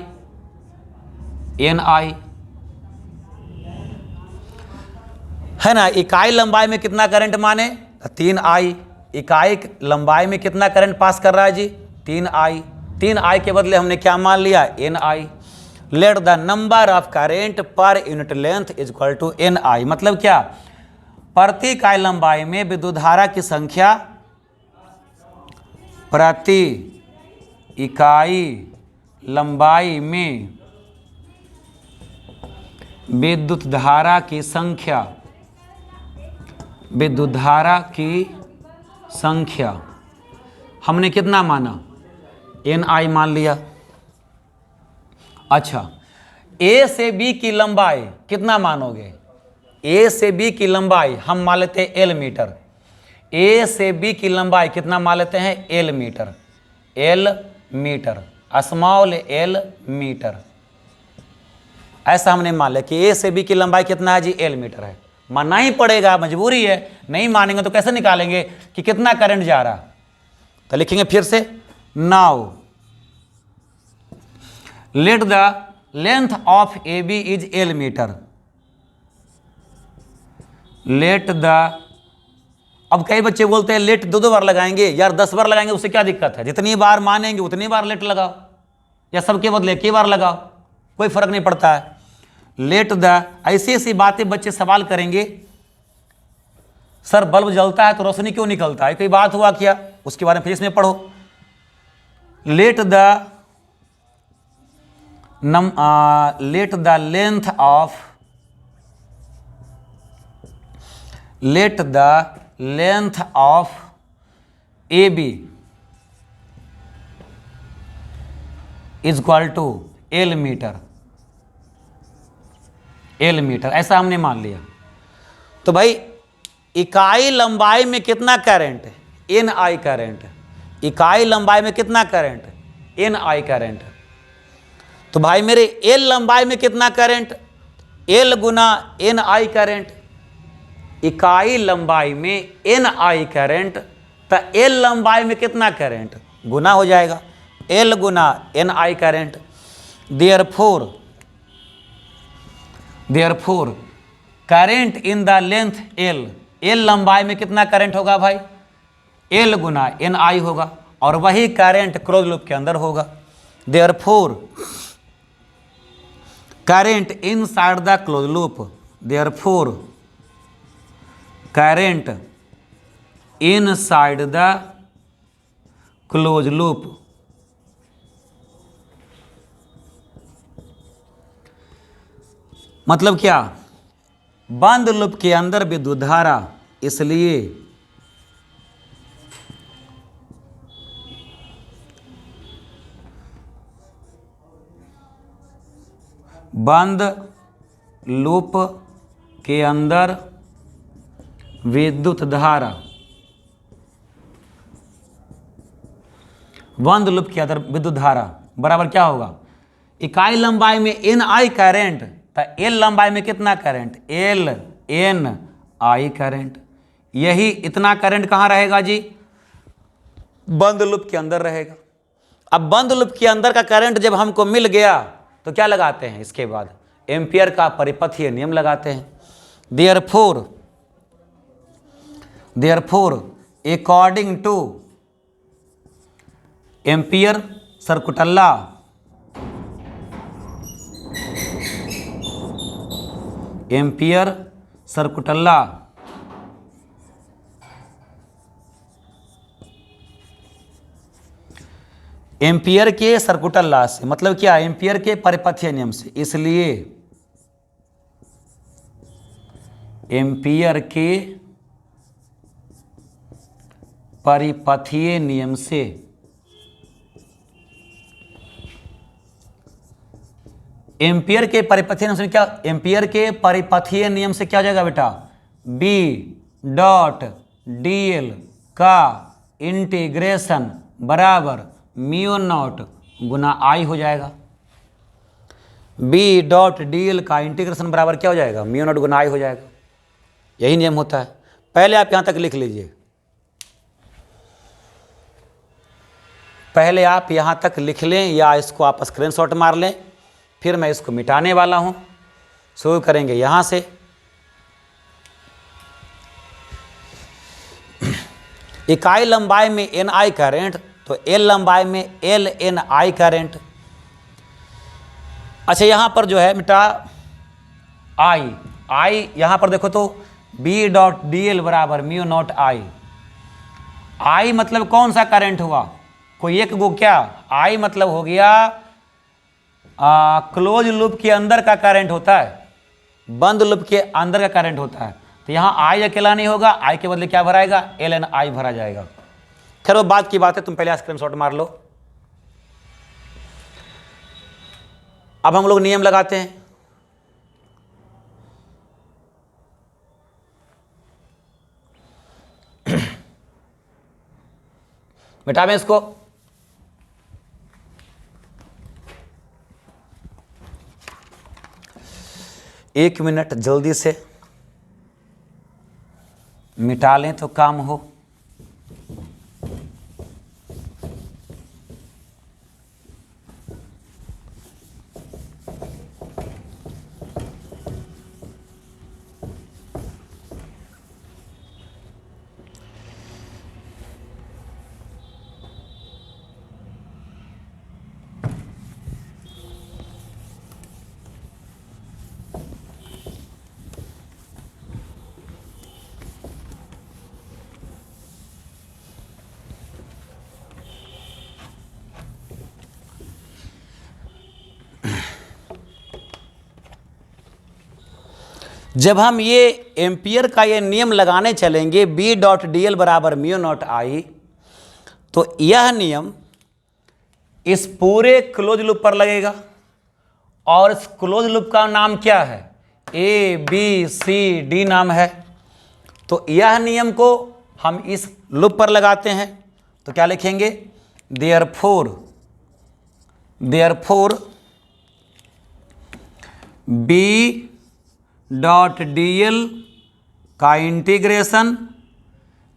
है ना। इकाई लंबाई में कितना करंट माने? 3 i। इकाई लंबाई में कितना करंट पास कर रहा है जी? 3 i। 3 i के बदले हमने क्या मान लिया? n i। Let the number of current per unit length is equal to n i। मतलब क्या? प्रति इकाई लंबाई में विद्युत धारा की संख्या प्रति इकाई लंबाई में विद्युत धारा की संख्या, विद्युत धारा की संख्या हमने कितना माना, Ni मान लिया। अच्छा, ए से बी की लंबाई कितना मानोगे, ए से बी की लंबाई हम मान लेते हैं एल मीटर, ए से बी की लंबाई कितना मान लेते हैं, L metre, L metre, small L metre, ऐसा हमने मान लिया कि ए से बी की लंबाई कितना है जी, एल मीटर है। मानना ही पड़ेगा, मजबूरी है, नहीं मानेंगे तो कैसे निकालेंगे कि कितना करंट जा रहा। तो लिखेंगे फिर से, now let the length of A B is L metre, let the, अब कई बच्चे बोलते हैं लेट दो बार लगाएंगे, यार 10 बार लगाएंगे उससे क्या दिक्कत है, जितनी बार मानेंगे उतनी बार लेट लगाओ, या सबके बदले कई बार लगाओ, कोई फर्क नहीं पड़ता है। लेट द, ऐसी ऐसी बातें बच्चे सवाल करेंगे, सर बल्ब जलता है तो रोशनी क्यों निकलता है, कोई बात हुआ क्या, उसके बारे में फिजिक्स में पढ़ो। Let the let the length of, let the length of A B is equal to L metre, L metre, ऐसा हमने मान लिया। तो भाई इकाई लंबाई में कितना करंट, एन आई करंट, इकाई लंबाई में कितना करंट, एन आई करंट। तो भाई मेरे एल लंबाई में कितना करंट, एल गुना एन आई करंट, इकाई लंबाई में एन आई करंट, तो एल लंबाई में कितना करंट, गुना हो जाएगा, एल गुना N I current. Therefore current in the length L, L लंबाई में कितना करंट होगा भाई, एल गुना एन आई होगा, और वही करंट क्लोज लूप के अंदर होगा। Therefore current inside the close loop, therefore current inside the close loop मतलब क्या, बंद लूप के अंदर विद्युत धारा, इसलिए बंद लूप के अंदर विद्युत धारा, बंद लूप के अंदर विद्युत धारा बराबर क्या होगा, इकाई लंबाई में एन आई करंट, तो एल लंबाई में कितना current, L N I current. यही इतना करंट कहाँ रहेगा जी, बंद लूप के अंदर रहेगा। अब बंद लूप के अंदर का करंट जब हमको मिल गया तो क्या लगाते हैं, इसके बाद एम्पियर का परिपथीय नियम लगाते हैं। Therefore according to ampere circuital law, ampere circuital law ampere के सर्कुटल लॉ से, मतलब क्या, एम्पियर के परिपथीय नियम से, इसलिए एम्पियर के परिपथीय नियम से, एम्पियर के परिपथीय नियम से क्या, एम्पियर के परिपथीय नियम से क्या हो जाएगा बेटा, बी डॉट डी एल का इंटीग्रेशन बराबर म्यू नॉट गुना आई हो जाएगा। बी डॉट डी एल का इंटीग्रेशन बराबर क्या हो जाएगा, म्यू नॉट गुना आई हो जाएगा। यही नियम होता है। पहले आप यहाँ तक लिख लीजिए, पहले आप यहाँ तक लिख लें या इसको आप स्क्रीनशॉट मार लें, फिर मैं इसको मिटाने वाला हूँ। शुरू करेंगे यहाँ से। इकाई लंबाई में एन आई करंट, तो एल लंबाई में एल एन आई करंट। अच्छा यहाँ पर जो है बेटा आई यहाँ पर देखो तो बी डॉट डी एल बराबर म्यू नॉट आई मतलब कौन सा करंट हुआ, कोई एक गो क्या, आई मतलब हो गया क्लोज लूप के अंदर का करंट होता है। बंद लूप के अंदर का करंट होता है। तो यहाँ आई अकेला नहीं होगा, आई के बदले क्या भराएगा, एल एन आई भरा जाएगा। खैर वो बात की बात है, तुम पहले स्क्रीनशॉट मार लो। अब हम लोग नियम लगाते हैं। मिटावें इसको। एक मिनट जल्दी से मिटा लें तो काम हो। जब हम ये एम्पियर का ये नियम लगाने चलेंगे, बी डॉट डी एल बराबर म्यू नॉट आई, तो यह नियम इस पूरे क्लोज लूप पर लगेगा। और इस क्लोज लूप का नाम क्या है, ए बी सी डी नाम है। तो यह नियम को हम इस लूप पर लगाते हैं, तो क्या लिखेंगे, therefore B dot D L का इंटीग्रेशन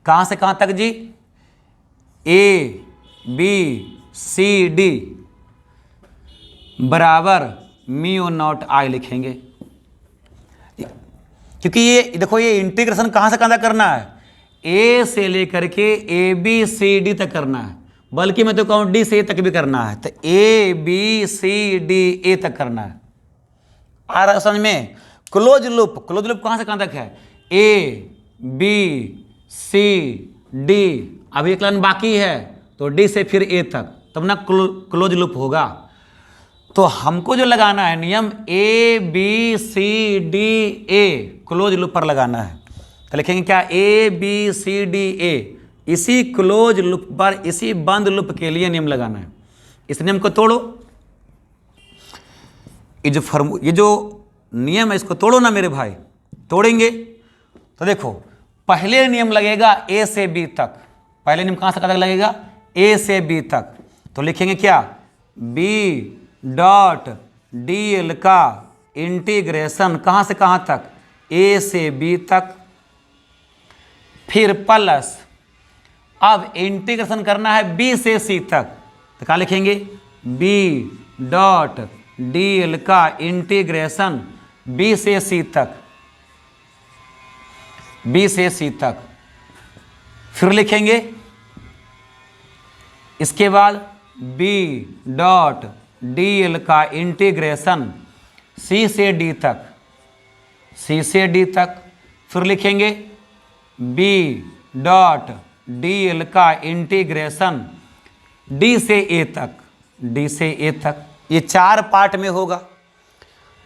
कहाँ से कहाँ तक जी, ए बी सी डी बराबर म्यू नॉट आई लिखेंगे। क्योंकि ये देखो, ये इंटीग्रेशन कहाँ से कहाँ तक करना है, ए से लेकर के ए बी सी डी तक करना है, बल्कि मैं तो कहूँ डी से ए तक भी करना है। तो ए बी सी डी ए तक करना है। आ रहा है समझ में। क्लोज लूप कहाँ से कहाँ तक है, ए बी सी डी, अभी एक लाइन बाकी है, तो डी से फिर ए तक, तब ना क्लोज लूप होगा। तो हमको जो लगाना है नियम, A B C D A close loop पर लगाना है। तो लिखेंगे क्या, ए बी सी डी ए, इसी क्लोज लूप पर, इसी बंद लूप के लिए नियम लगाना है। इस नियम को तोड़ो, ये जो नियम है इसको तोड़ो ना मेरे भाई। तोड़ेंगे तो देखो, पहले नियम लगेगा ए से बी तक। पहले नियम कहाँ से कहाँ तक लगेगा, ए से बी तक। तो लिखेंगे क्या, बी डॉट डी एल का इंटीग्रेशन कहाँ से कहाँ तक, ए से बी तक, फिर प्लस, अब इंटीग्रेशन करना है बी से सी तक। तो क्या लिखेंगे, बी डॉट डी एल का इंटीग्रेशन बी से सी तक, बी से सी तक। फिर लिखेंगे इसके बाद बी डॉट डी एल का इंटीग्रेशन सी से डी तक, सी से डी तक। फिर लिखेंगे बी डॉट डी एल का इंटीग्रेशन डी से ए तक, डी से ए तक। ये 4 पार्ट में होगा।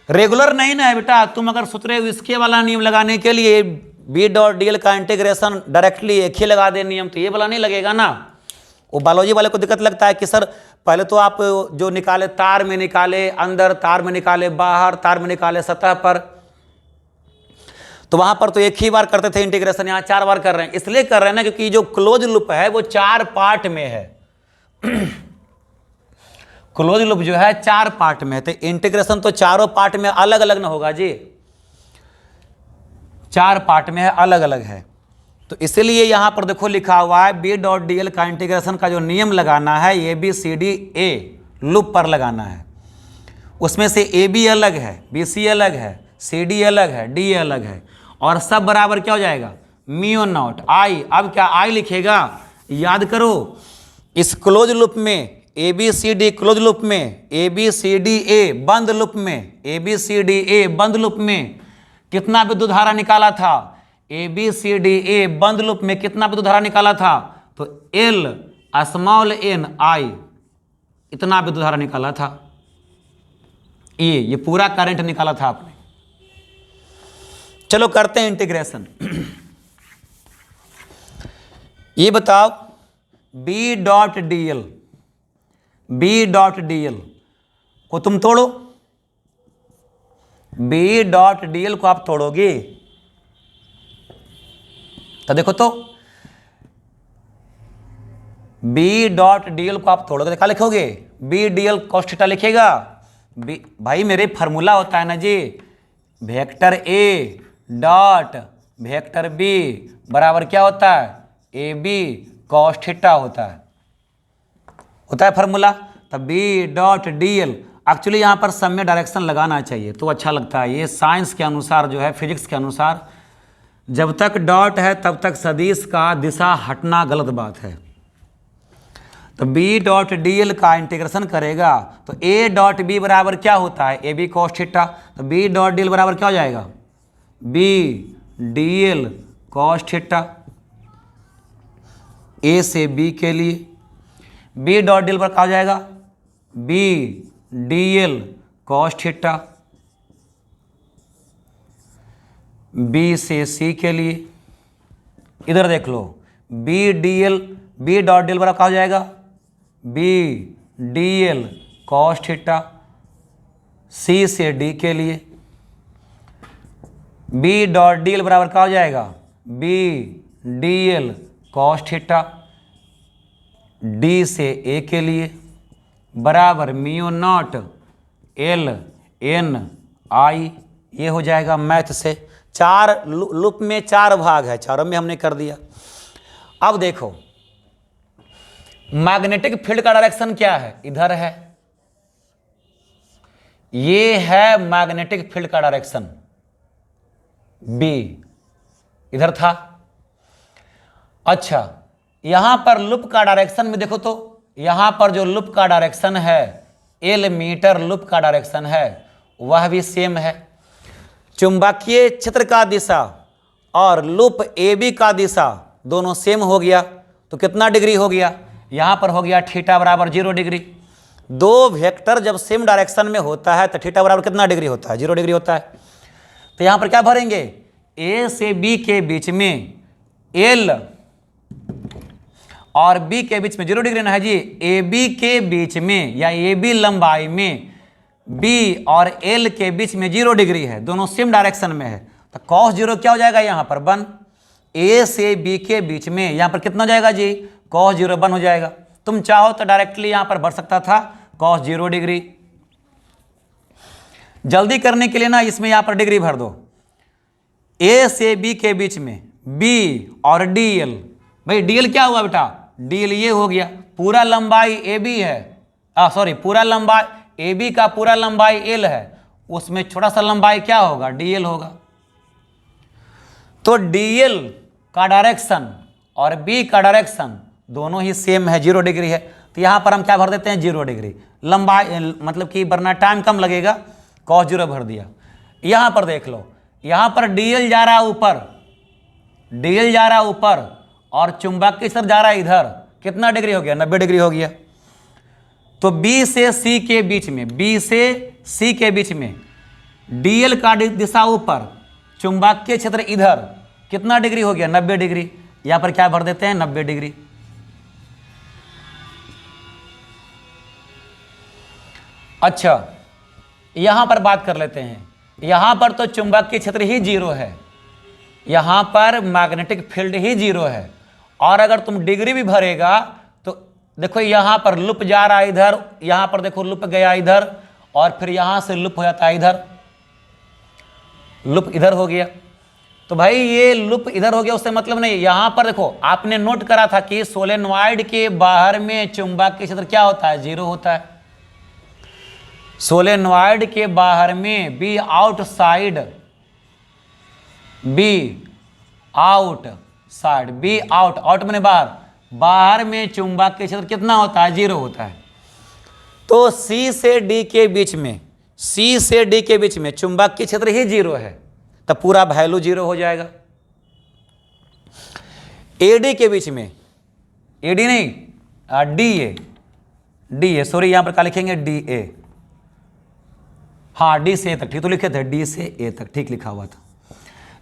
रेगुलर नहीं ना है बेटा, तुम अगर सोच रहे हो इसके वाला नियम लगाने के लिए बी डॉट डी एल का इंटीग्रेशन डायरेक्टली एक ही लगा दे नियम, तो ये वाला नहीं लगेगा ना। वो बायोलॉजी वाले को दिक्कत लगता है कि सर पहले तो आप जो निकाले तार में निकाले अंदर, तार में निकाले बाहर, तार में निकाले सतह पर, तो वहां पर तो एक ही बार करते थे इंटीग्रेशन, यहाँ 4 बार कर रहे हैं। इसलिए कर रहे हैं ना क्योंकि जो क्लोज लूप है वो 4 पार्ट में है। क्लोज लूप जो है 4 पार्ट में है, तो इंटीग्रेशन तो चारों पार्ट में अलग अलग ना होगा जी, 4 पार्ट में है, अलग अलग है। तो इसलिए यहां पर देखो लिखा हुआ है बी डॉट डी एल का इंटीग्रेशन का जो नियम लगाना है, A B C D A loop पर लगाना है। उसमें से ए बी अलग है, बी सी अलग है, सी डी अलग है, डी अलग है, और सब बराबर क्या हो जाएगा, म्यू नॉट आई। अब क्या आई लिखेगा, याद करो इस क्लोज लूप में, A B C D close loop में, ए बी सी डी ए बंद लूप में, ए बी सी डी ए बंद लूप में कितना विद्युत धारा निकाला था, ए बी सी डी ए बंद लूप में कितना विद्युत धारा निकाला था, तो एल स्मॉल एन आई, इतना विद्युत धारा निकाला था। ये पूरा करंट निकाला था आपने। चलो करते हैं इंटीग्रेशन। ये बताओ B dot D L, B dot D L को तुम तोड़ो, बी डॉट डी एल को आप तोड़ोगे तो देखो तो बी डॉट डी एल को आप तोड़ोगे तो क्या लिखोगे, B D L cos theta लिखेगा। बी भाई मेरे फार्मूला होता है ना जी, vector A dot vector B बराबर क्या होता है, ए बी cos थीटा होता है फार्मूला। तो B dot D L actually यहाँ पर सब में डायरेक्शन लगाना चाहिए तो अच्छा लगता है। ये साइंस के अनुसार जो है, फिजिक्स के अनुसार जब तक डॉट है तब तक सदिश का दिशा हटना गलत बात है। तो बी डॉट डी एल का इंटीग्रेशन करेगा तो ए डॉट बी बराबर क्या होता है, ए बी cos थीटा। तो बी डॉट डी एल बराबर क्या हो जाएगा, B D L cos theta A से बी के लिए। बी डॉट डी एल पर क्या हो जाएगा, B D L cos theta B से सी के लिए। इधर देख लो B D L, B dot D L बराबर क्या हो जाएगा, B D L cos theta C से डी के लिए। बी डॉट डी एल बराबर क्या हो जाएगा, B D L cos theta D से ए के लिए बराबर mu naught L N I. ये हो जाएगा मैथ से। चार लूप में चार भाग है, चारों में हमने कर दिया। अब देखो मैग्नेटिक फील्ड का डायरेक्शन क्या है, इधर है, ये है मैग्नेटिक फील्ड का डायरेक्शन बी, इधर था। अच्छा यहां पर लूप का डायरेक्शन में देखो तो यहां पर जो लूप का डायरेक्शन है, एल मीटर लूप का डायरेक्शन है, वह भी सेम है। चुंबकीय क्षेत्र का दिशा और लूप ए बी का दिशा दोनों सेम हो गया तो कितना डिग्री हो गया, यहां पर हो गया थीटा बराबर 0 डिग्री। दो वेक्टर जब सेम डायरेक्शन में होता है तो थीटा बराबर कितना डिग्री होता है, 0 डिग्री होता है। तो यहां पर क्या भरेंगे, ए से बी के बीच में एल और बी के बीच में 0 डिग्री ना है जी, ए बी के बीच में या ए बी लंबाई में बी और एल के बीच में 0 डिग्री है, दोनों सेम डायरेक्शन में है। तो cos 0 क्या हो जाएगा, यहाँ पर 1। ए से बी के बीच में यहाँ पर कितना हो जाएगा जी, cos 0 1 हो जाएगा। तुम चाहो तो डायरेक्टली यहाँ पर भर सकता था cos 0 डिग्री। जल्दी करने के लिए ना इसमें यहाँ पर डिग्री भर दो। ए से बी के बीच में बी और डी एल, भाई डी एल क्या हुआ बेटा, डी एल ये हो गया, पूरा लंबाई ए बी है, सॉरी पूरा लंबाई ए बी का पूरा लंबाई एल है, उसमें छोटा सा लंबाई क्या होगा, डी एल होगा। तो डी एल का डायरेक्शन और बी का डायरेक्शन दोनों ही सेम है, 0 डिग्री है। तो यहाँ पर हम क्या भर देते हैं, 0 डिग्री। लंबाई मतलब कि भरना टाइम कम लगेगा, cos 0 भर दिया। यहाँ पर देख लो, यहाँ पर डी एल जा रहा है ऊपर, डी एल जा रहा है ऊपर और चुंबकीय क्षेत्र जा रहा है इधर, कितना डिग्री हो गया, 90 डिग्री हो गया। तो बी से सी के बीच में, बी से सी के बीच में डी एल का दिशा ऊपर, चुंबकीय क्षेत्र इधर, कितना डिग्री हो गया, 90 डिग्री। यहां पर क्या भर देते हैं, 90 डिग्री। अच्छा यहां पर बात कर लेते हैं, यहां पर तो चुंबकीय क्षेत्र ही 0 है, यहां पर मैग्नेटिक फील्ड ही 0 है। और अगर तुम डिग्री भी भरेगा तो देखो यहां पर लूप जा रहा है इधर, यहां पर देखो लूप गया इधर और फिर यहां से लूप हो जाता है इधर, लूप इधर हो गया। तो भाई ये लूप इधर हो गया उससे मतलब नहीं। यहां पर देखो आपने नोट करा था कि सोलेनॉइड के बाहर में चुंबकीय क्षेत्र क्या होता है, 0 होता है। सोलेनॉइड के बाहर में B outside, B outside, B out, out मैंने बाहर, बाहर में चुंबकीय क्षेत्र कितना होता है, 0 होता है। तो सी से डी के बीच में, सी से डी के बीच में चुंबकीय क्षेत्र ही 0 है, तब पूरा वैल्यू 0 हो जाएगा। एडी के बीच में, एडी नहीं D A, D A sorry यहां पर क्या लिखेंगे, डी ए, हाँ डी से ए तक, ठीक तो लिखे थे, डी से ए तक ठीक लिखा हुआ था।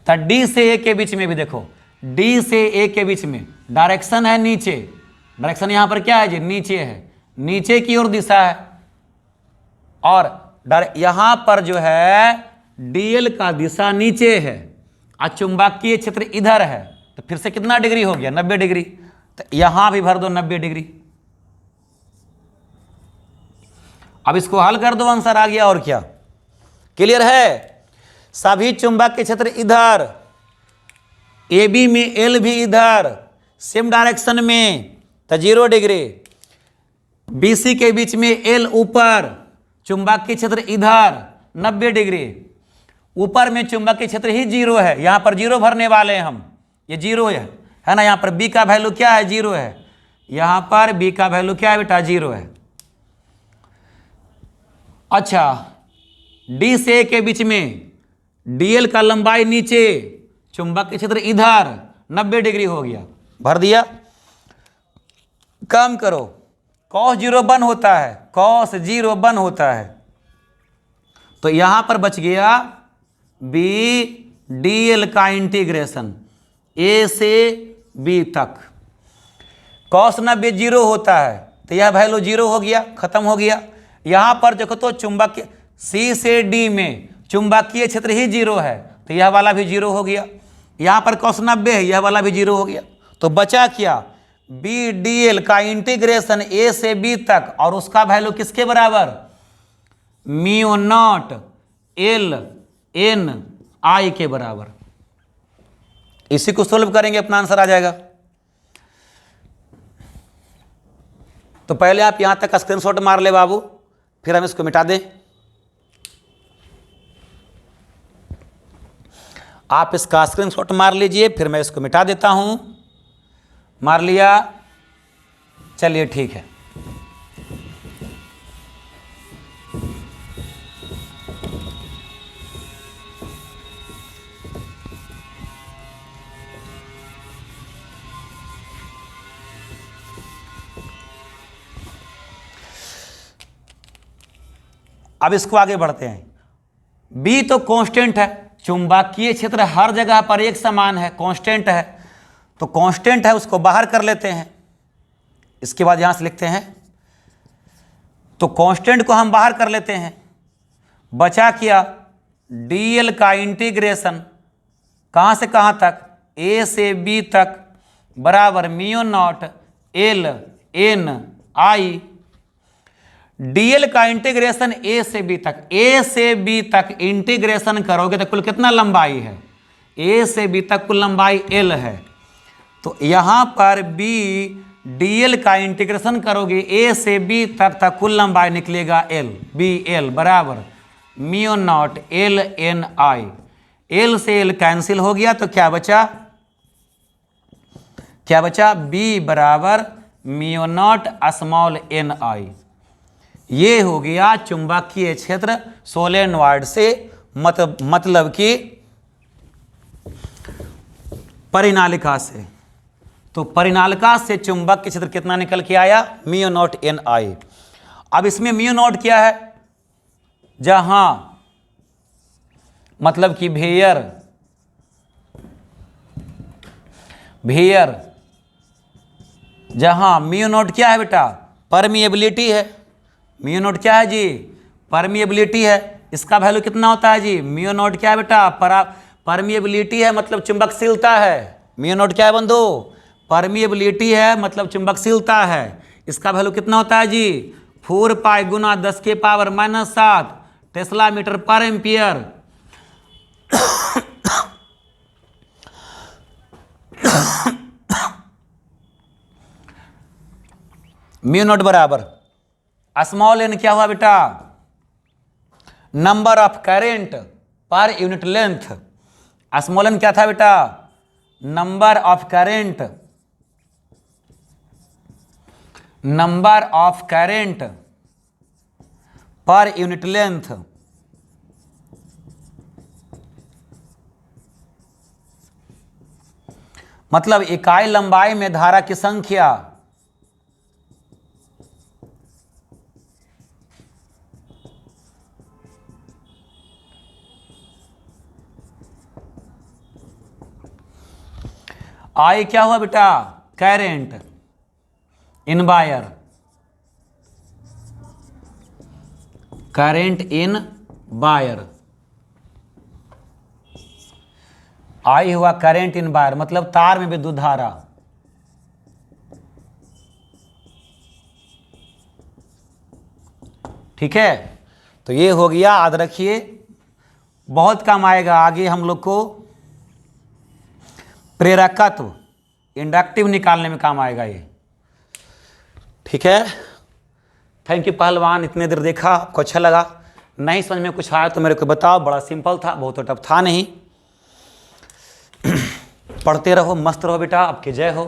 तो डी से ए के बीच में भी देखो, डी से ए के बीच में डायरेक्शन है नीचे, डायरेक्शन यहां पर क्या है जी, नीचे है, नीचे की ओर दिशा है। और यहां पर जो है डीएल का दिशा नीचे है और चुंबकीय क्षेत्र इधर है, तो फिर से कितना डिग्री हो गया, 90 डिग्री। तो यहां भी भर दो 90 डिग्री। अब इसको हल कर दो, आंसर आ गया। और क्या, क्लियर है। सभी चुंबकीय क्षेत्र इधर, ए बी में एल भी इधर, सेम डायरेक्शन में, तो 0 डिग्री। बी सी के बीच में एल ऊपर, चुंबकीय क्षेत्र इधर 90 डिग्री। ऊपर में चुंबकीय क्षेत्र ही 0 है, यहां पर 0 भरने वाले हैं हम, ये 0 है ना। यहां पर बी का वैल्यू क्या है, 0 है। यहां पर बी का वैल्यू क्या है बेटा, 0 है। अच्छा, डी से ए के बीच में डीएल का लंबाई नीचे, चुंबकीय क्षेत्र इधर, 90 डिग्री हो गया, भर दिया। काम करो, cos 0 1 होता है, cos 0 1 होता है, तो यहां पर बच गया बी डीएल का इंटीग्रेशन ए से बी तक। cos 90 0 होता है, तो यह वैल्यू 0 हो गया, खत्म हो गया। यहां पर देखो तो चुंबकीय सी से डी में चुंबकीय क्षेत्र ही 0 है, तो यह वाला भी 0 हो गया। यहां पर cos 90 है, यह वाला भी 0 हो गया। तो बचा क्या, बी डी एल का इंटीग्रेशन ए से बी तक, और उसका वैल्यू किसके बराबर, म्यू नॉट एल एन आई के बराबर। इसी को सोल्व करेंगे, अपना आंसर आ जाएगा। तो पहले आप यहां तक स्क्रीनशॉट मार ले बाबू, फिर हम इसको मिटा दें। आप इसका स्क्रीनशॉट मार लीजिए, फिर मैं इसको मिटा देता हूं। मार लिया, चलिए ठीक है। अब इसको आगे बढ़ते हैं। बी तो कांस्टेंट है, चुंबकीय क्षेत्र हर जगह पर एक समान है, कांस्टेंट है, तो कांस्टेंट है, उसको बाहर कर लेते हैं। इसके बाद यहां से लिखते हैं, तो कांस्टेंट को हम बाहर कर लेते हैं। बचा क्या, डीएल का इंटीग्रेशन कहां से कहां तक, ए से बी तक, बराबर म्यू नॉट एल एन आई। डीएल का इंटीग्रेशन ए से बी तक, ए से बी तक इंटीग्रेशन करोगे तो कुल कितना लंबाई है, ए से बी तक कुल लंबाई एल है। तो यहां पर बी डीएल का इंटीग्रेशन करोगे ए से बी तक कुल लंबाई निकलेगा एल, बी एल बराबर म्यू नॉट एल एन आई। एल से एल कैंसिल हो गया, तो क्या बचा, क्या बचा, बी बराबर mu not small N I. ये हो गया चुंबकीय क्षेत्र सोलेनॉइड से मतलब कि परिनालिका से। तो परिनालिका से चुंबकीय क्षेत्र कितना निकल के आया, म्यू नॉट एन आई। अब इसमें म्यू नॉट क्या है, जहां मतलब कि भेयर जहां म्यू नॉट क्या है बेटा, परमिएबिलिटी है। म्यू नॉट क्या है जी, परमिएबिलिटी है। इसका वैल्यू कितना होता है जी, म्यू नॉट क्या है बेटा, परमिएबिलिटी है मतलब चुंबकशीलता है। म्यू नॉट क्या है बंधु, परमिएबिलिटी है मतलब चुंबकशीलता है। इसका वैल्यू कितना होता है जी, 4 पाई गुना 10⁻⁷ tesla metre per ampere. Mu naught बराबर स्मॉल एन क्या हुआ बेटा, number of current per unit length. Small N क्या था बेटा, number of current per unit length. मतलब इकाई लंबाई में धारा की संख्या। आई क्या हुआ बेटा, current in wire, current in wire. I हुआ करेंट इन वायर, मतलब तार में विद्युत धारा। ठीक है, तो ये हो गया, याद रखिए, बहुत काम आएगा आगे हम लोग को। प्रेरकत्व, इंडक्टिव निकालने में काम आएगा ये। ठीक है, थैंक यू पहलवान, इतने देर देखा, आपको अच्छा लगा। नहीं समझ में कुछ आया तो मेरे को बताओ, बड़ा सिंपल था, बहुत टफ था नहीं। पढ़ते रहो, मस्त रहो बेटा, आपकी जय हो।